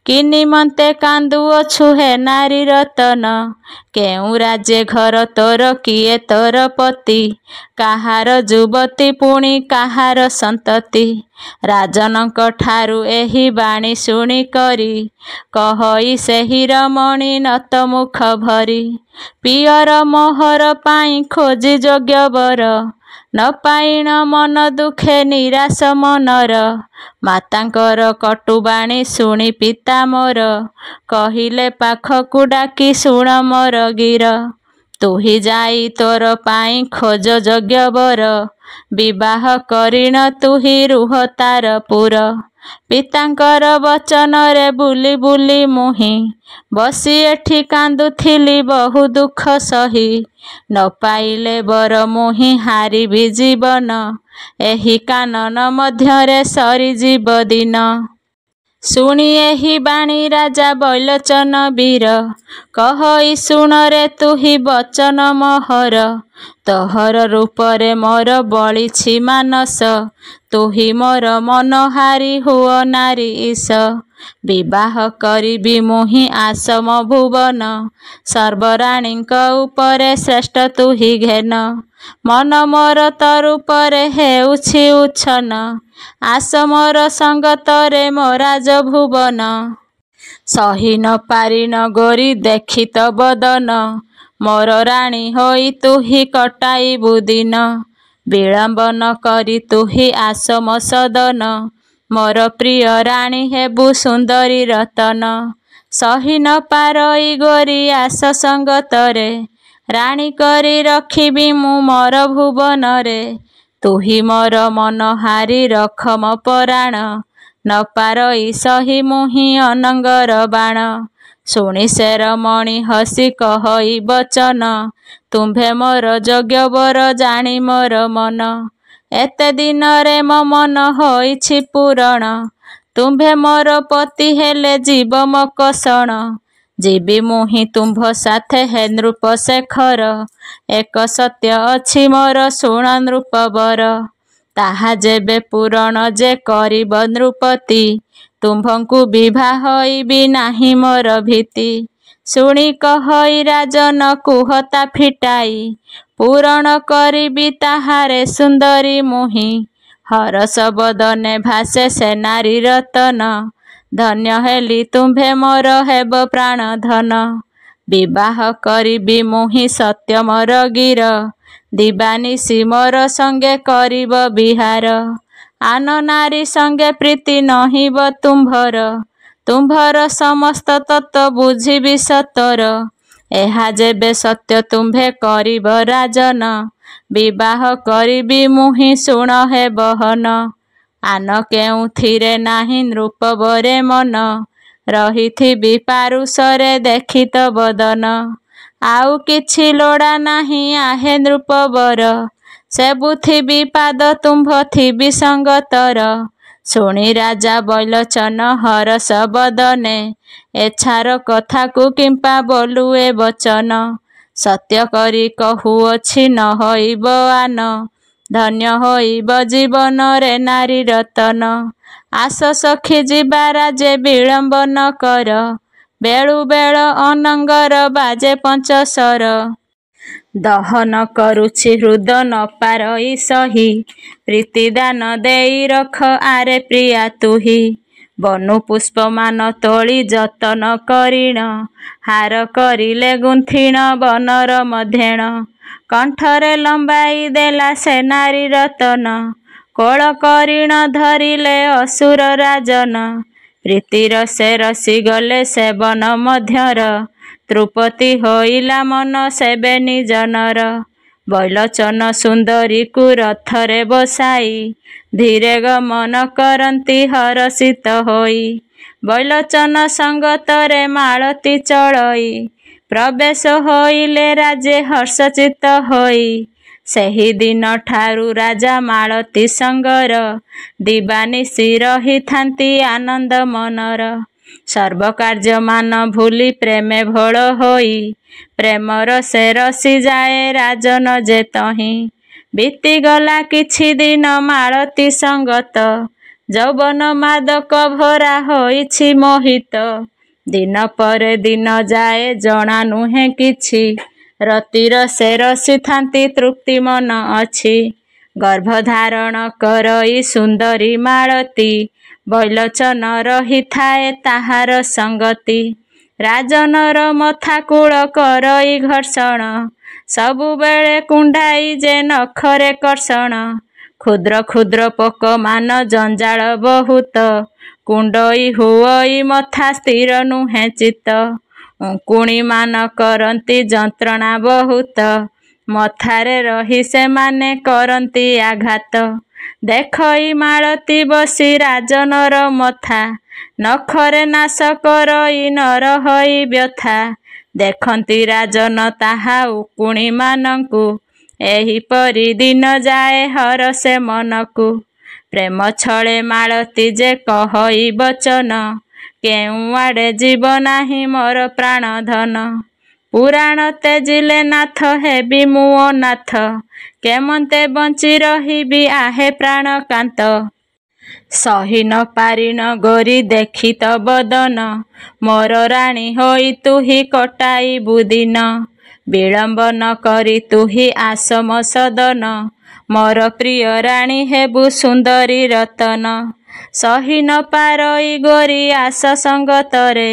କି ନିମନ୍ତେ କାନ୍ଦୁଅଛୁ ହେ ନାରୀ ରତନ। କେଉଁ ରାଜ୍ୟ ଘର ତୋର କିଏ ତୋର ପତି, କାହାର ଯୁବତୀ ପୁଣି କାହାର ସନ୍ତତି। ରାଜନଙ୍କ ଠାରୁ ଏହି ବାଣୀ ଶୁଣି କରି, କହଇ ସେହି ରମଣୀ ନତ ମୁଖ ଭରି। ପିଅର ମୋହର ପାଇଁ ଖୋଜି ଯୋଗ୍ୟ ବର, ନ ପାଇଣ ମନ ଦୁଃଖେ ନିରାଶ ମନର। ମାତାଙ୍କର କଟୁବାଣୀ ଶୁଣି ପିତା ମୋର, କହିଲେ ପାଖକୁ ଡାକି ଶୁଣ ମୋର ଗୀର। ତୁହି ଯାଇ ତୋର ପାଇଁ ଖୋଜ ଯୋଗ୍ୟ ବର, ବିବାହ କରିଣ ତୁହି ରୁହ ତାର ପୁର। ପିତାଙ୍କର ବଚନରେ ବୁଲି ବୁଲି ମୁହିଁ ବସି ଏଠି କାନ୍ଦୁଥିଲି ବହୁ ଦୁଃଖ ସହି। ନ ପାଇଲେ ବର ମୁହିଁ ହାରିବି ଜୀବନ, ଏହି କାନନ ମଧ୍ୟରେ ସରିଯିବ ଦିନ। ଶୁଣି ଏହି ବାଣୀ ରାଜା ବୈଲୋଚନ ବୀର, କହଇ ଶୁଣରେ ତୁହି ବଚନ ମୋହର। ତୋହର ରୂପରେ ମୋର ବଳିଛି ମାନସ, ତୁହି ମୋର ମନହାରି ହୁଅ ନାରୀ ଈଶ। ବିବାହ କରିବି ମୁହିଁ ଆସମ ଭୁବନ, ସର୍ବରାଣୀଙ୍କ ଉପରେ ଶ୍ରେଷ୍ଠ ତୁହି ଘେନ। ମନ ମୋର ତରୁପରେ ହେଉଛି ଉଚ୍ଛନ, ଆସ ମୋର ସଙ୍ଗତରେ ମୋ ରାଜ ଭୁବନ। ସହି ନ ପାରି ନଗରୀ ଦେଖି ତୋ ବଦନ, ମୋର ରାଣୀ ହୋଇ ତୁହି କଟାଇବୁ ଦିନ। ବିଳମ୍ବ ନ କରି ତୁହି ଆସ ମୋ ସଦନ, ମୋର ପ୍ରିୟ ରାଣୀ ହେବୁ ସୁନ୍ଦରୀ ରତନ। ସହି ନ ପାରଇ ଗୋରି ଆସ ସଙ୍ଗତରେ, ରାଣୀ କରି ରଖିବି ମୁଁ ମୋର ଭୁବନରେ। ତୁହି ମୋର ମନହାରି ରଖ ମୋ ପରାଣ, ନ ପାରଇ ସହି ମୁହିଁ ଅନଙ୍ଗର ବାଣ। ଶୁଣି ସେ ରମଣୀ ହସି କହଇ ବଚନ, ତୁମ୍ଭେ ମୋର ଯୋଗ୍ୟ ବର ଜାଣି ମୋର ମନ। ଏତେ ଦିନରେ ମୋ ମନ ହୋଇଛି ପୂରଣ, ତୁମ୍ଭେ ମୋର ପତି ହେଲେ ଯିବ ମୋ କଷଣ। ଯିବି ମୁହିଁ ତୁମ୍ଭ ସାଥେ ହେ ନୃପ ଶେଖର, ଏକ ସତ୍ୟ ଅଛି ମୋର ଶୁଣ ନୃପବର। ତାହା ଯେବେ ପୂରଣ ଯେ କରିବ ନୃପତି, ତୁମ୍ଭଙ୍କୁ ବିଭା ହୋଇବି ନାହିଁ ମୋର ଭୀତି। ଶୁଣି କହଇ ରାଜନ କୁହତା ଫିଟାଇ, ପୂରଣ କରିବି ତାହାରେ ସୁନ୍ଦରୀ ମୁହିଁ। ହରଷ ବଦନେ ଭାସେ ସେ ନାରୀ ରତନ, ଧନ୍ୟ ହେଲି ତୁମ୍ଭେ ମୋର ହେବ ପ୍ରାଣ ଧନ। ବିବାହ କରିବି ମୁହିଁ ସତ୍ୟ ମୋର ଗିର, ଦିବାନିଶି ମୋର ସଙ୍ଗେ କରିବ ବିହାର। ଆନ ନାରୀ ସଙ୍ଗେ ପ୍ରୀତି ନହିବ ତୁମ୍ଭର, ତୁମ୍ଭର ସମସ୍ତ ତତ୍ତ୍ୱ ବୁଝିବି ସତର। ଏହା ଯେବେ ସତ୍ୟ ତୁମ୍ଭେ କରିବ ରାଜନ, ବିବାହ କରିବି ମୁହିଁ ଶୁଣ ହେ ବହନ। ଆନ କେଉଁଥିରେ ନାହିଁ ନୃପବରେ ମନ, ରହିଥିବି ପାରୁଷରେ ଦେଖି ତୋ ବଦନ। ଆଉ କିଛି ଲୋଡ଼ା ନାହିଁ ଆହେ ନୃପବର, ସେବୁଥିବି ପାଦ ତୁମ୍ଭ ଥିବି ସଙ୍ଗତର। ଶୁଣି ରାଜା ବୈଲୋଚନ ହରଷ ବଦନେ, ଏଛାର କଥାକୁ କିମ୍ପା ବୋଲୁ ଏ ବଚନ। ସତ୍ୟ କରି କହୁଅଛି ନ ହୋଇବ ଆନ, ଧନ୍ୟ ହୋଇବ ଜୀବନରେ ନାରୀ ରତନ। ଆସ ସଖୀ ଯିବା ରାଜେ ବିଳମ୍ବ ନ କର, ବେଳୁ ବେଳ ଅନଙ୍ଗର ବାଜେ ପଞ୍ଚଶର। ଦହନ କରୁଛି ହୃଦ ନ ପାରଇ ସହି, ପ୍ରୀତିଦାନ ଦେଇ ରଖ ଆରେ ପ୍ରିୟା ତୁହି। ବନୁ ପୁଷ୍ପମାନ ତୋଳି ଯତନ କରିଣ, ହାର କରିଲେ ଗୁନ୍ଥିଣ ବନର ମଧ୍ୟେଣ। କଣ୍ଠରେ ଲମ୍ବାଇ ଦେଲା ସେ ନାରୀ ରତନ, କୋଳ କରିଣ ଧରିଲେ ଅସୁର ରାଜନ। ପ୍ରୀତିର ସେ ରସିଗଲେ ସେ ବନ ମଧ୍ୟର, ତୃପତି ହୋଇଲା ମନ ସେବେ ନିଜନର। ବୈଲୋଚନ ସୁନ୍ଦରୀକୁ ରଥରେ ବସାଇ, ଧୀରେ ଗମନ କରନ୍ତି ହରଷିତ ହୋଇ। ବୈଲୋଚନ ସଙ୍ଗତରେ ମାଳତୀ ଚଳଇ, ପ୍ରବେଶ ହୋଇଲେ ରାଜେ ହର୍ଷଚିତ୍ତ ହୋଇ। ସେହି ଦିନ ଠାରୁ ରାଜା ମାଳତୀ ସଙ୍ଗର, ଦିବାନିଶି ରହିଥାନ୍ତି ଆନନ୍ଦ ମନର। ସର୍ବ କାର୍ଯ୍ୟମାନ ଭୁଲି ପ୍ରେମେ ଭୋଳ ହୋଇ, ପ୍ରେମର ସେ ରସି ଯାଏ ରାଜନ ଯେ ତହିଁ। ବିତିଗଲା କିଛି ଦିନ ମାଳତୀ ସଙ୍ଗତ, ଯୌବନ ମାଦକ ଭରା ହୋଇଛି ମୋହିତ। ଦିନ ପରେ ଦିନ ଯାଏ ଜଣା ନୁହେଁ କିଛି, ରତିର ସେ ରସିଥାନ୍ତି ତୃପ୍ତି ମନ ଅଛି। ଗର୍ଭଧାରଣ କରଇ ସୁନ୍ଦରୀ ମାଳତୀ, ବୈଲୋଚନ ରହିଥାଏ ତାହାର ସଙ୍ଗତି। ରାଜନର ମଥା କୂଳ କରଇ ଘର୍ଷଣ, ସବୁବେଳେ କୁଣ୍ଡାଇ ଯେ ନଖରେ କର୍ଷଣ। କ୍ଷୁଦ୍ର କ୍ଷୁଦ୍ର ପୋକମାନ ଜଞ୍ଜାଳ ବହୁତ, କୁଣ୍ଡଇ ହୁଅଇ ମଥା ସ୍ଥିର ନୁହେଁ ଚିତ୍ତ। ଉଙ୍କୁଣିମାନ କରନ୍ତି ଯନ୍ତ୍ରଣା ବହୁତ, ମଥାରେ ରହି ସେମାନେ କରନ୍ତି ଆଘାତ। ଦେଖଇ ମାଳତୀ ବସି ରାଜନର ମଥା, ନଖରେ ନାଶ କରଇ ନର ହୋଇ ବ୍ୟଥା। ଦେଖନ୍ତି ରାଜନ ତାହା ଉକୁଣିମାନଙ୍କୁ, ଏହିପରି ଦିନ ଯାଏ ହରସେ ମନକୁ। ପ୍ରେମ ଛଳେ ମାଳତୀ ଯେ କହଇ ବଚନ, କେଉଁଆଡ଼େ ଯିବ ନାହିଁ ମୋର ପ୍ରାଣ ଧନ। ପୁରାଣ ତେଜିଲେ ନାଥ ହେବି ମୁଁ ଅନାଥ, କେମନ୍ତେ ବଞ୍ଚି ରହିବି ଆହେ ପ୍ରାଣକାନ୍ତ। ସହି ନ ପାରି ନଗରୀ ଦେଖି ତୋ ବଦନ, ମୋର ରାଣୀ ହୋଇ ତୁହି କଟାଇବୁ ଦିନ। ବିଳମ୍ବ ନ କରି ତୁହି ଆସ ମୋ ସଦନ, ମୋର ପ୍ରିୟ ରାଣୀ ହେବୁ ସୁନ୍ଦରୀ ରତନ। ସହି ନ ପାରଇ ଗୋରି ଆସ ସଙ୍ଗତରେ,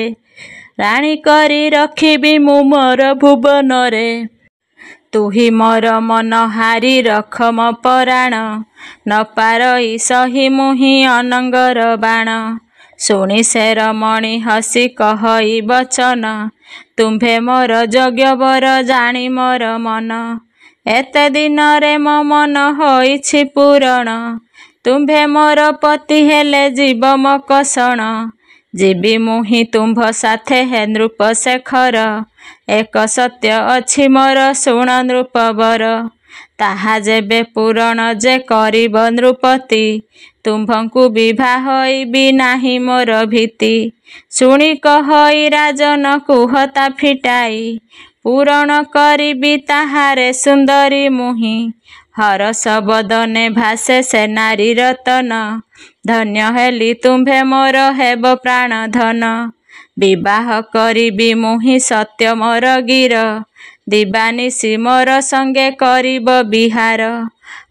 ରାଣୀ କରି ରଖିବି ମୁଁ ମୋର ଭୁବନରେ। ତୁହି ମୋର ମନ ହାରି ରଖ ମୋ ପରାଣ, ନ ପାରଇ ସହି ମୁହିଁ ଅନଙ୍ଗର ବାଣ। ଶୁଣି ସେ ରମଣୀ ହସି କହଇ ବଚନ, ତୁମ୍ଭେ ମୋର ଯୋଗ୍ୟ ବର ଜାଣି ମୋର ମନ। ଏତେ ଦିନରେ ମୋ ମନ ହୋଇଛି ପୂରଣ, ତୁମ୍ଭେ ମୋର ପତି ହେଲେ ଯିବ ମୋ କଷଣ। ଯିବି ମୁହିଁ ତୁମ୍ଭ ସାଥେ ହେ ନୃପ ଶେଖର, ଏକ ସତ୍ୟ ଅଛି ମୋର ଶୁଣ ନୃପବର। ତାହା ଯେବେ ପୂରଣ ଯେ କରିବ ନୃପତି, ତୁମ୍ଭଙ୍କୁ ବିଭା ହୋଇବି ନାହିଁ ମୋର ଭୀତି। ଶୁଣି କହଇ ରାଜନ କୁହତା ଫିଟାଇ, ପୂରଣ କରିବି ତାହାରେ ସୁନ୍ଦରୀ ମୁହିଁ। ହରସ ବଦନେ ଭାସେ ସେ ନାରୀ ରତନ, ଧନ୍ୟ ହେଲି ତୁମ୍ଭେ ମୋର ହେବ ପ୍ରାଣ ଧନ। ବିବାହ କରିବି ମୁହିଁ ସତ୍ୟ ମୋର ଗିର, ଦିବାନିଶି ମୋର ସଙ୍ଗେ କରିବ ବିହାର।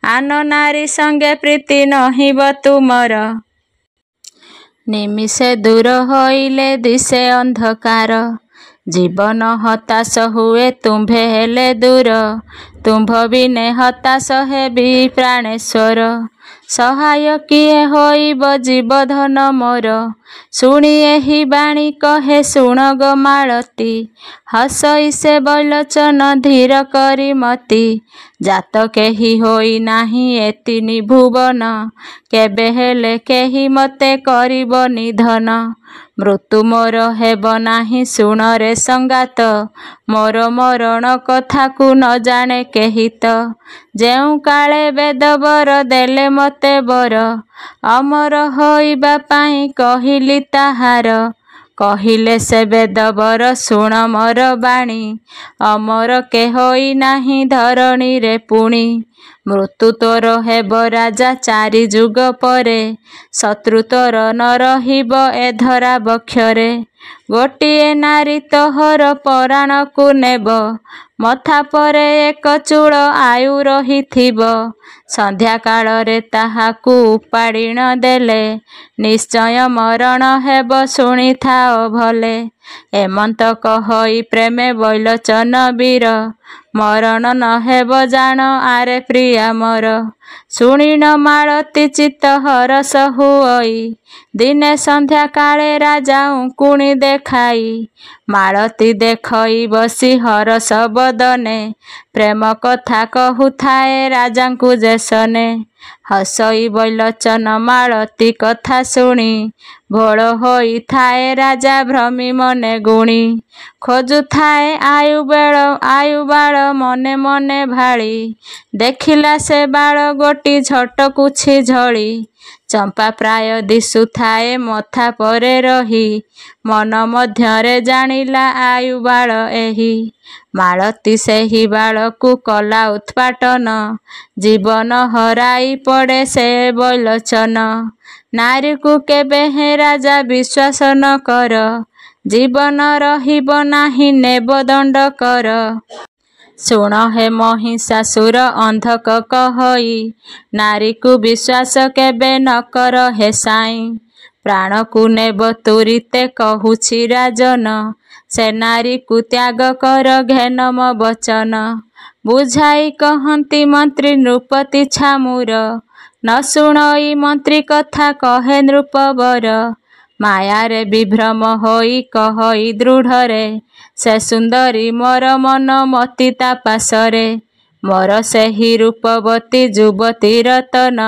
ଆନ ନାରୀ ସଙ୍ଗେ ପ୍ରୀତି ନହିବ ତୁମର, ନିମିଷେ ଦୂର ହୋଇଲେ ଦିଶେ ଅନ୍ଧକାର। ଜୀବନ ହତାଶ ହୁଏ ତୁମ୍ଭେ ହେଲେ ଦୂର, ତୁମ୍ଭ ବିନେ ହତାଶ ହେବି ପ୍ରାଣେଶ୍ୱର। ସହାୟ କିଏ ହୋଇବ ଜୀବଧନ ମୋର, ଶୁଣି ଏହି ବାଣୀ କହେ ଶୁଣ ଗୋ ମାଳତୀ। ହସଇ ସେ ବୈଲୋଚନ ଧୀର କରି ମତି, ଜାତ କେହି ହୋଇ ନାହିଁ ଏତିନି ଭୁବନ, କେବେ ହେଲେ କେହି ମୋତେ କରିବ ନିଧନ। ମୃତ୍ୟୁ ମୋର ହେବ ନାହିଁ ଶୁଣରେ ସଙ୍ଗାତ, ମୋର ମରଣ କଥାକୁ ନ ଜାଣେ କେହି ତ। ଯେଉଁ କାଳେ ବେଦ ବର ଦେଲେ ମୋତେ ବର, ଅମର ହୋଇବା ପାଇଁ କହିଲି ତାହାର। କହିଲେ ସେ ବେଦ ବର ଶୁଣ ମୋର ବାଣୀ, ଅମର କେହୋଇ ନାହିଁ ଧରଣୀରେ ପୁଣି। ମୃତ୍ୟୁ ତୋର ହେବ ରାଜା ଚାରି ଯୁଗ ପରେ, ଶତ୍ରୁ ତୋର ନ ରହିବ ଏ ଧରା ବକ୍ଷରେ। ଗୋଟିଏ ନାରୀ ତୋହର ପରାଣକୁ ନେବ, ମଥା ପରେ ଏକ ଚୂଳ ଆୟୁ ରହିଥିବ। ସନ୍ଧ୍ୟା କାଳରେ ତାହାକୁ ଉପାଡ଼ି ନ ଦେଲେ, ନିଶ୍ଚୟ ମରଣ ହେବ ଶୁଣିଥାଅ ଭଲେ। ଏମନ୍ତ କହଇ ପ୍ରେମେ ବୈଲୋଚନ ବୀର, ମରଣ ନ ହେବ ଜାଣ ଆରେ ପ୍ରିୟା ମୋର। ଶୁଣିନ ମାଳତୀ ଚିତ୍ତ ହରଷ ହୁଅଇ, ଦିନେ ସନ୍ଧ୍ୟା କାଳେ ରାଜା ଉକୁଣି ଦେଖାଇ। ମାଳତୀ ଦେଖଇ ବସି ହରଷ ବଦନେ, ପ୍ରେମ କଥା କହୁଥାଏ ରାଜାଙ୍କୁ ଯେସନେ। ହସଇ ବୈଲୋଚନ ମାଳତୀ କଥା ଶୁଣି, ଭୋଳ ହୋଇଥାଏ ରାଜା ଭ୍ରମି ମନେ ଗୁଣି। ଖୋଜୁଥାଏ ଆୟୁ ବାଳ ମନେ ମନେ ଭାଳି, ଦେଖିଲା ସେ ବାଳ ଗୋଟି ଝଟକୁଛି ଝଳି। ଚମ୍ପା ପ୍ରାୟ ଦିଶୁଥାଏ ମଥା ପରେ ରହି, ମନ ମଧ୍ୟରେ ଜାଣିଲା ଆୟୁ ବାଳ ଏହି। ମାଳତୀ ସେହି ବାଳକୁ କଲା ଉତ୍ପାଟନ, ଜୀବନ ହରାଇ ପଡ଼େ ସେ ବୈଲୋଚନ। ନାରୀକୁ କେବେ ହେ ରାଜା ବିଶ୍ୱାସ ନ କର, ଜୀବନ ରହିବ ନାହିଁ ନେବ ଦଣ୍ଡ କର। ଶୁଣ ହେ ମହିଷାସୁର ଅନ୍ଧକ କହଇ, ନାରୀକୁ ବିଶ୍ୱାସ କେବେ ନ କର ହେ ସାଇଁ। ପ୍ରାଣକୁ ନେବ ତୁରିତେ କହୁଛି ରାଜନ, ସେ ନାରୀକୁ ତ୍ୟାଗ କର ଘେନ ମୋ ବଚନ। ବୁଝାଇ କହନ୍ତି ମନ୍ତ୍ରୀ ନୃପତି ଛାମୁର, ନ ଶୁଣଇ ମନ୍ତ୍ରୀ କଥା କହେ ନୃପବର। ମାୟାରେ ବିଭ୍ରମ ହୋଇ କହଇ ଦୃଢ଼ରେ, ସେ ସୁନ୍ଦରୀ ମୋର ମନ ମତି ତା ପାଶରେ। ମୋର ସେହି ରୂପବତୀ ଯୁବତୀ ରତନ,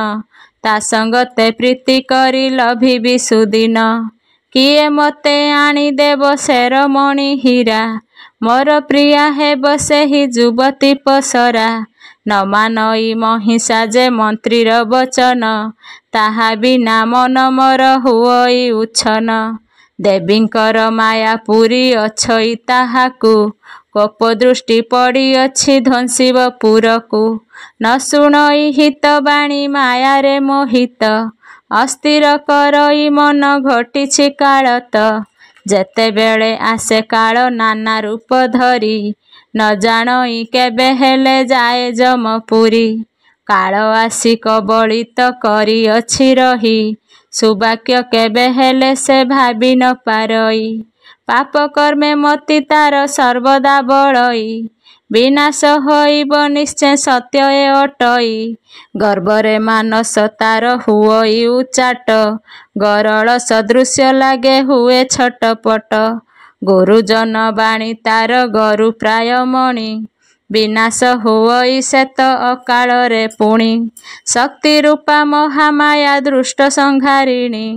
ତା ସଙ୍ଗତେ ପ୍ରୀତି କରି ଲଭିବି ସୁଦିନ। କିଏ ମୋତେ ଆଣିଦେବ ଶେରମଣି ହୀରା, ମୋର ପ୍ରିୟା ହେବ ସେହି ଯୁବତୀ ପସରା। ନ ମାନଇ ମହିଷା ଯେ ମନ୍ତ୍ରୀର ବଚନ, ତାହା ବିନା ମନ ମୋର ହୁଅଇ ଉଚ୍ଛନ। ଦେବୀଙ୍କର ମାୟା ପୁରୀ ଅଛଇ ତାହାକୁ, କୋପ ଦୃଷ୍ଟି ପଡ଼ିଅଛି ଧ୍ୱଂସିବ ପୁରକୁ। ନ ଶୁଣଇ ହିତ ବାଣୀ ମାୟାରେ ମୋହିତ, ଅସ୍ଥିର କରଇ ମନ ଘଟିଛି କାଳତ। ଯେତେବେଳେ ଆସେ କାଳ ନାନା ରୂପ ଧରି, ନ ଜାଣଇ କେବେ ହେଲେ ଯାଏ ଯମପୁରୀ। କାଳ ଆସି କବଳିତ କରିଅଛି ରହି, ସୁବାକ୍ୟ କେବେ ହେଲେ ସେ ଭାବି ନ ପାରଇ। ପାପ କର୍ମେ ମତି ତାର ସର୍ବଦା ବଳଇ, ବିନାଶ ହୋଇବ ନିଶ୍ଚେ ସତ୍ୟ ଏ ଅଟଇ। ଗର୍ବରେ ମାନସ ତାର ହୁଅଇ ଉଚାଟ, ଗରଳ ସଦୃଶ୍ୟ ଲାଗେ ହୁଏ ଛଟପଟ। ଗୁରୁଜନ ବାଣୀ ତାର ଗରୁ ପ୍ରାୟ ମଣି, ବିନାଶ ହୁଅଇ ଶେତ ଅକାଳରେ ପୁଣି। ଶକ୍ତି ରୂପା ମହାମାୟା ଦୃଷ୍ଟ ସଂହାରିଣୀ,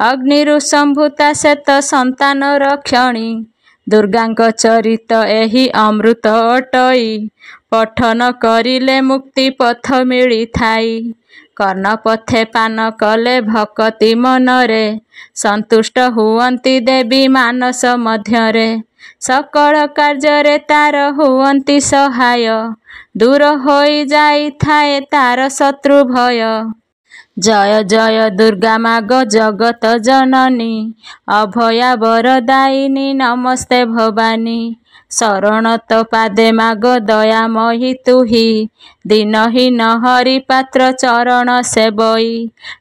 ଅଗ୍ନିରୁ ସମ୍ଭୂତା ଶେତ ସନ୍ତାନ ରକ୍ଷଣୀ। ଦୁର୍ଗାଙ୍କ ଚରିତ ଏହି ଅମୃତ ଅଟଇ, ପଠନ କରିଲେ ମୁକ୍ତି ପଥ ମିଳିଥାଇ। କର୍ଣ୍ଣ ପଥେ ପାନ କଲେ ଭକତି ମନରେ, ସନ୍ତୁଷ୍ଟ ହୁଅନ୍ତି ଦେବୀ ମାନସ ମଧ୍ୟରେ। ସକଳ କାର୍ଯ୍ୟରେ ତାର ହୁଅନ୍ତି ସହାୟ, ଦୂର ହୋଇ ଯାଇଥାଏ ତାର ଶତ୍ରୁ ଭୟ। ଜୟ ଜୟ ଦୁର୍ଗା ମାଗ ଜଗତ ଜନନୀ, ଅଭୟା ବରଦାୟିନୀ ନମସ୍ତେ ଭବାନୀ। ଶରଣ ତୋ ପାଦେ ମାଗ ଦୟାମୟୀ ତୁହି, ଦୀନହୀନ ହରି ପାତ୍ର ଚରଣ ସେବଇ।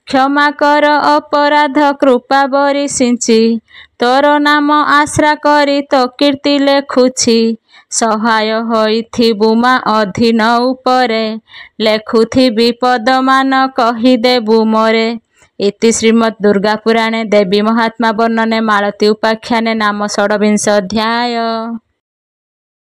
କ୍ଷମା କର ଅପରାଧ କୃପା ବରିସିଞ୍ଚି, ତୋର ନାମ ଆଶ୍ରା କରି ତୋ କୀର୍ତ୍ତି ଲେଖୁଛି। ସହାୟ ହୋଇଥିବୁ ମା ଅଧୀନ ଉପରେ, ଲେଖୁଥିବି ପଦମାନ କହିଦେବୁ ମୋରେ। ଇତି ଶ୍ରୀମଦ୍ ଦୁର୍ଗା ପୁରାଣେ ଦେବୀ ମହାତ୍ମା ବର୍ଣ୍ଣନେ ମାଳତୀ ଉପାଖ୍ୟାନେ ନାମ ଷୋଡ଼ବିଂଶ ଅଧ୍ୟାୟ।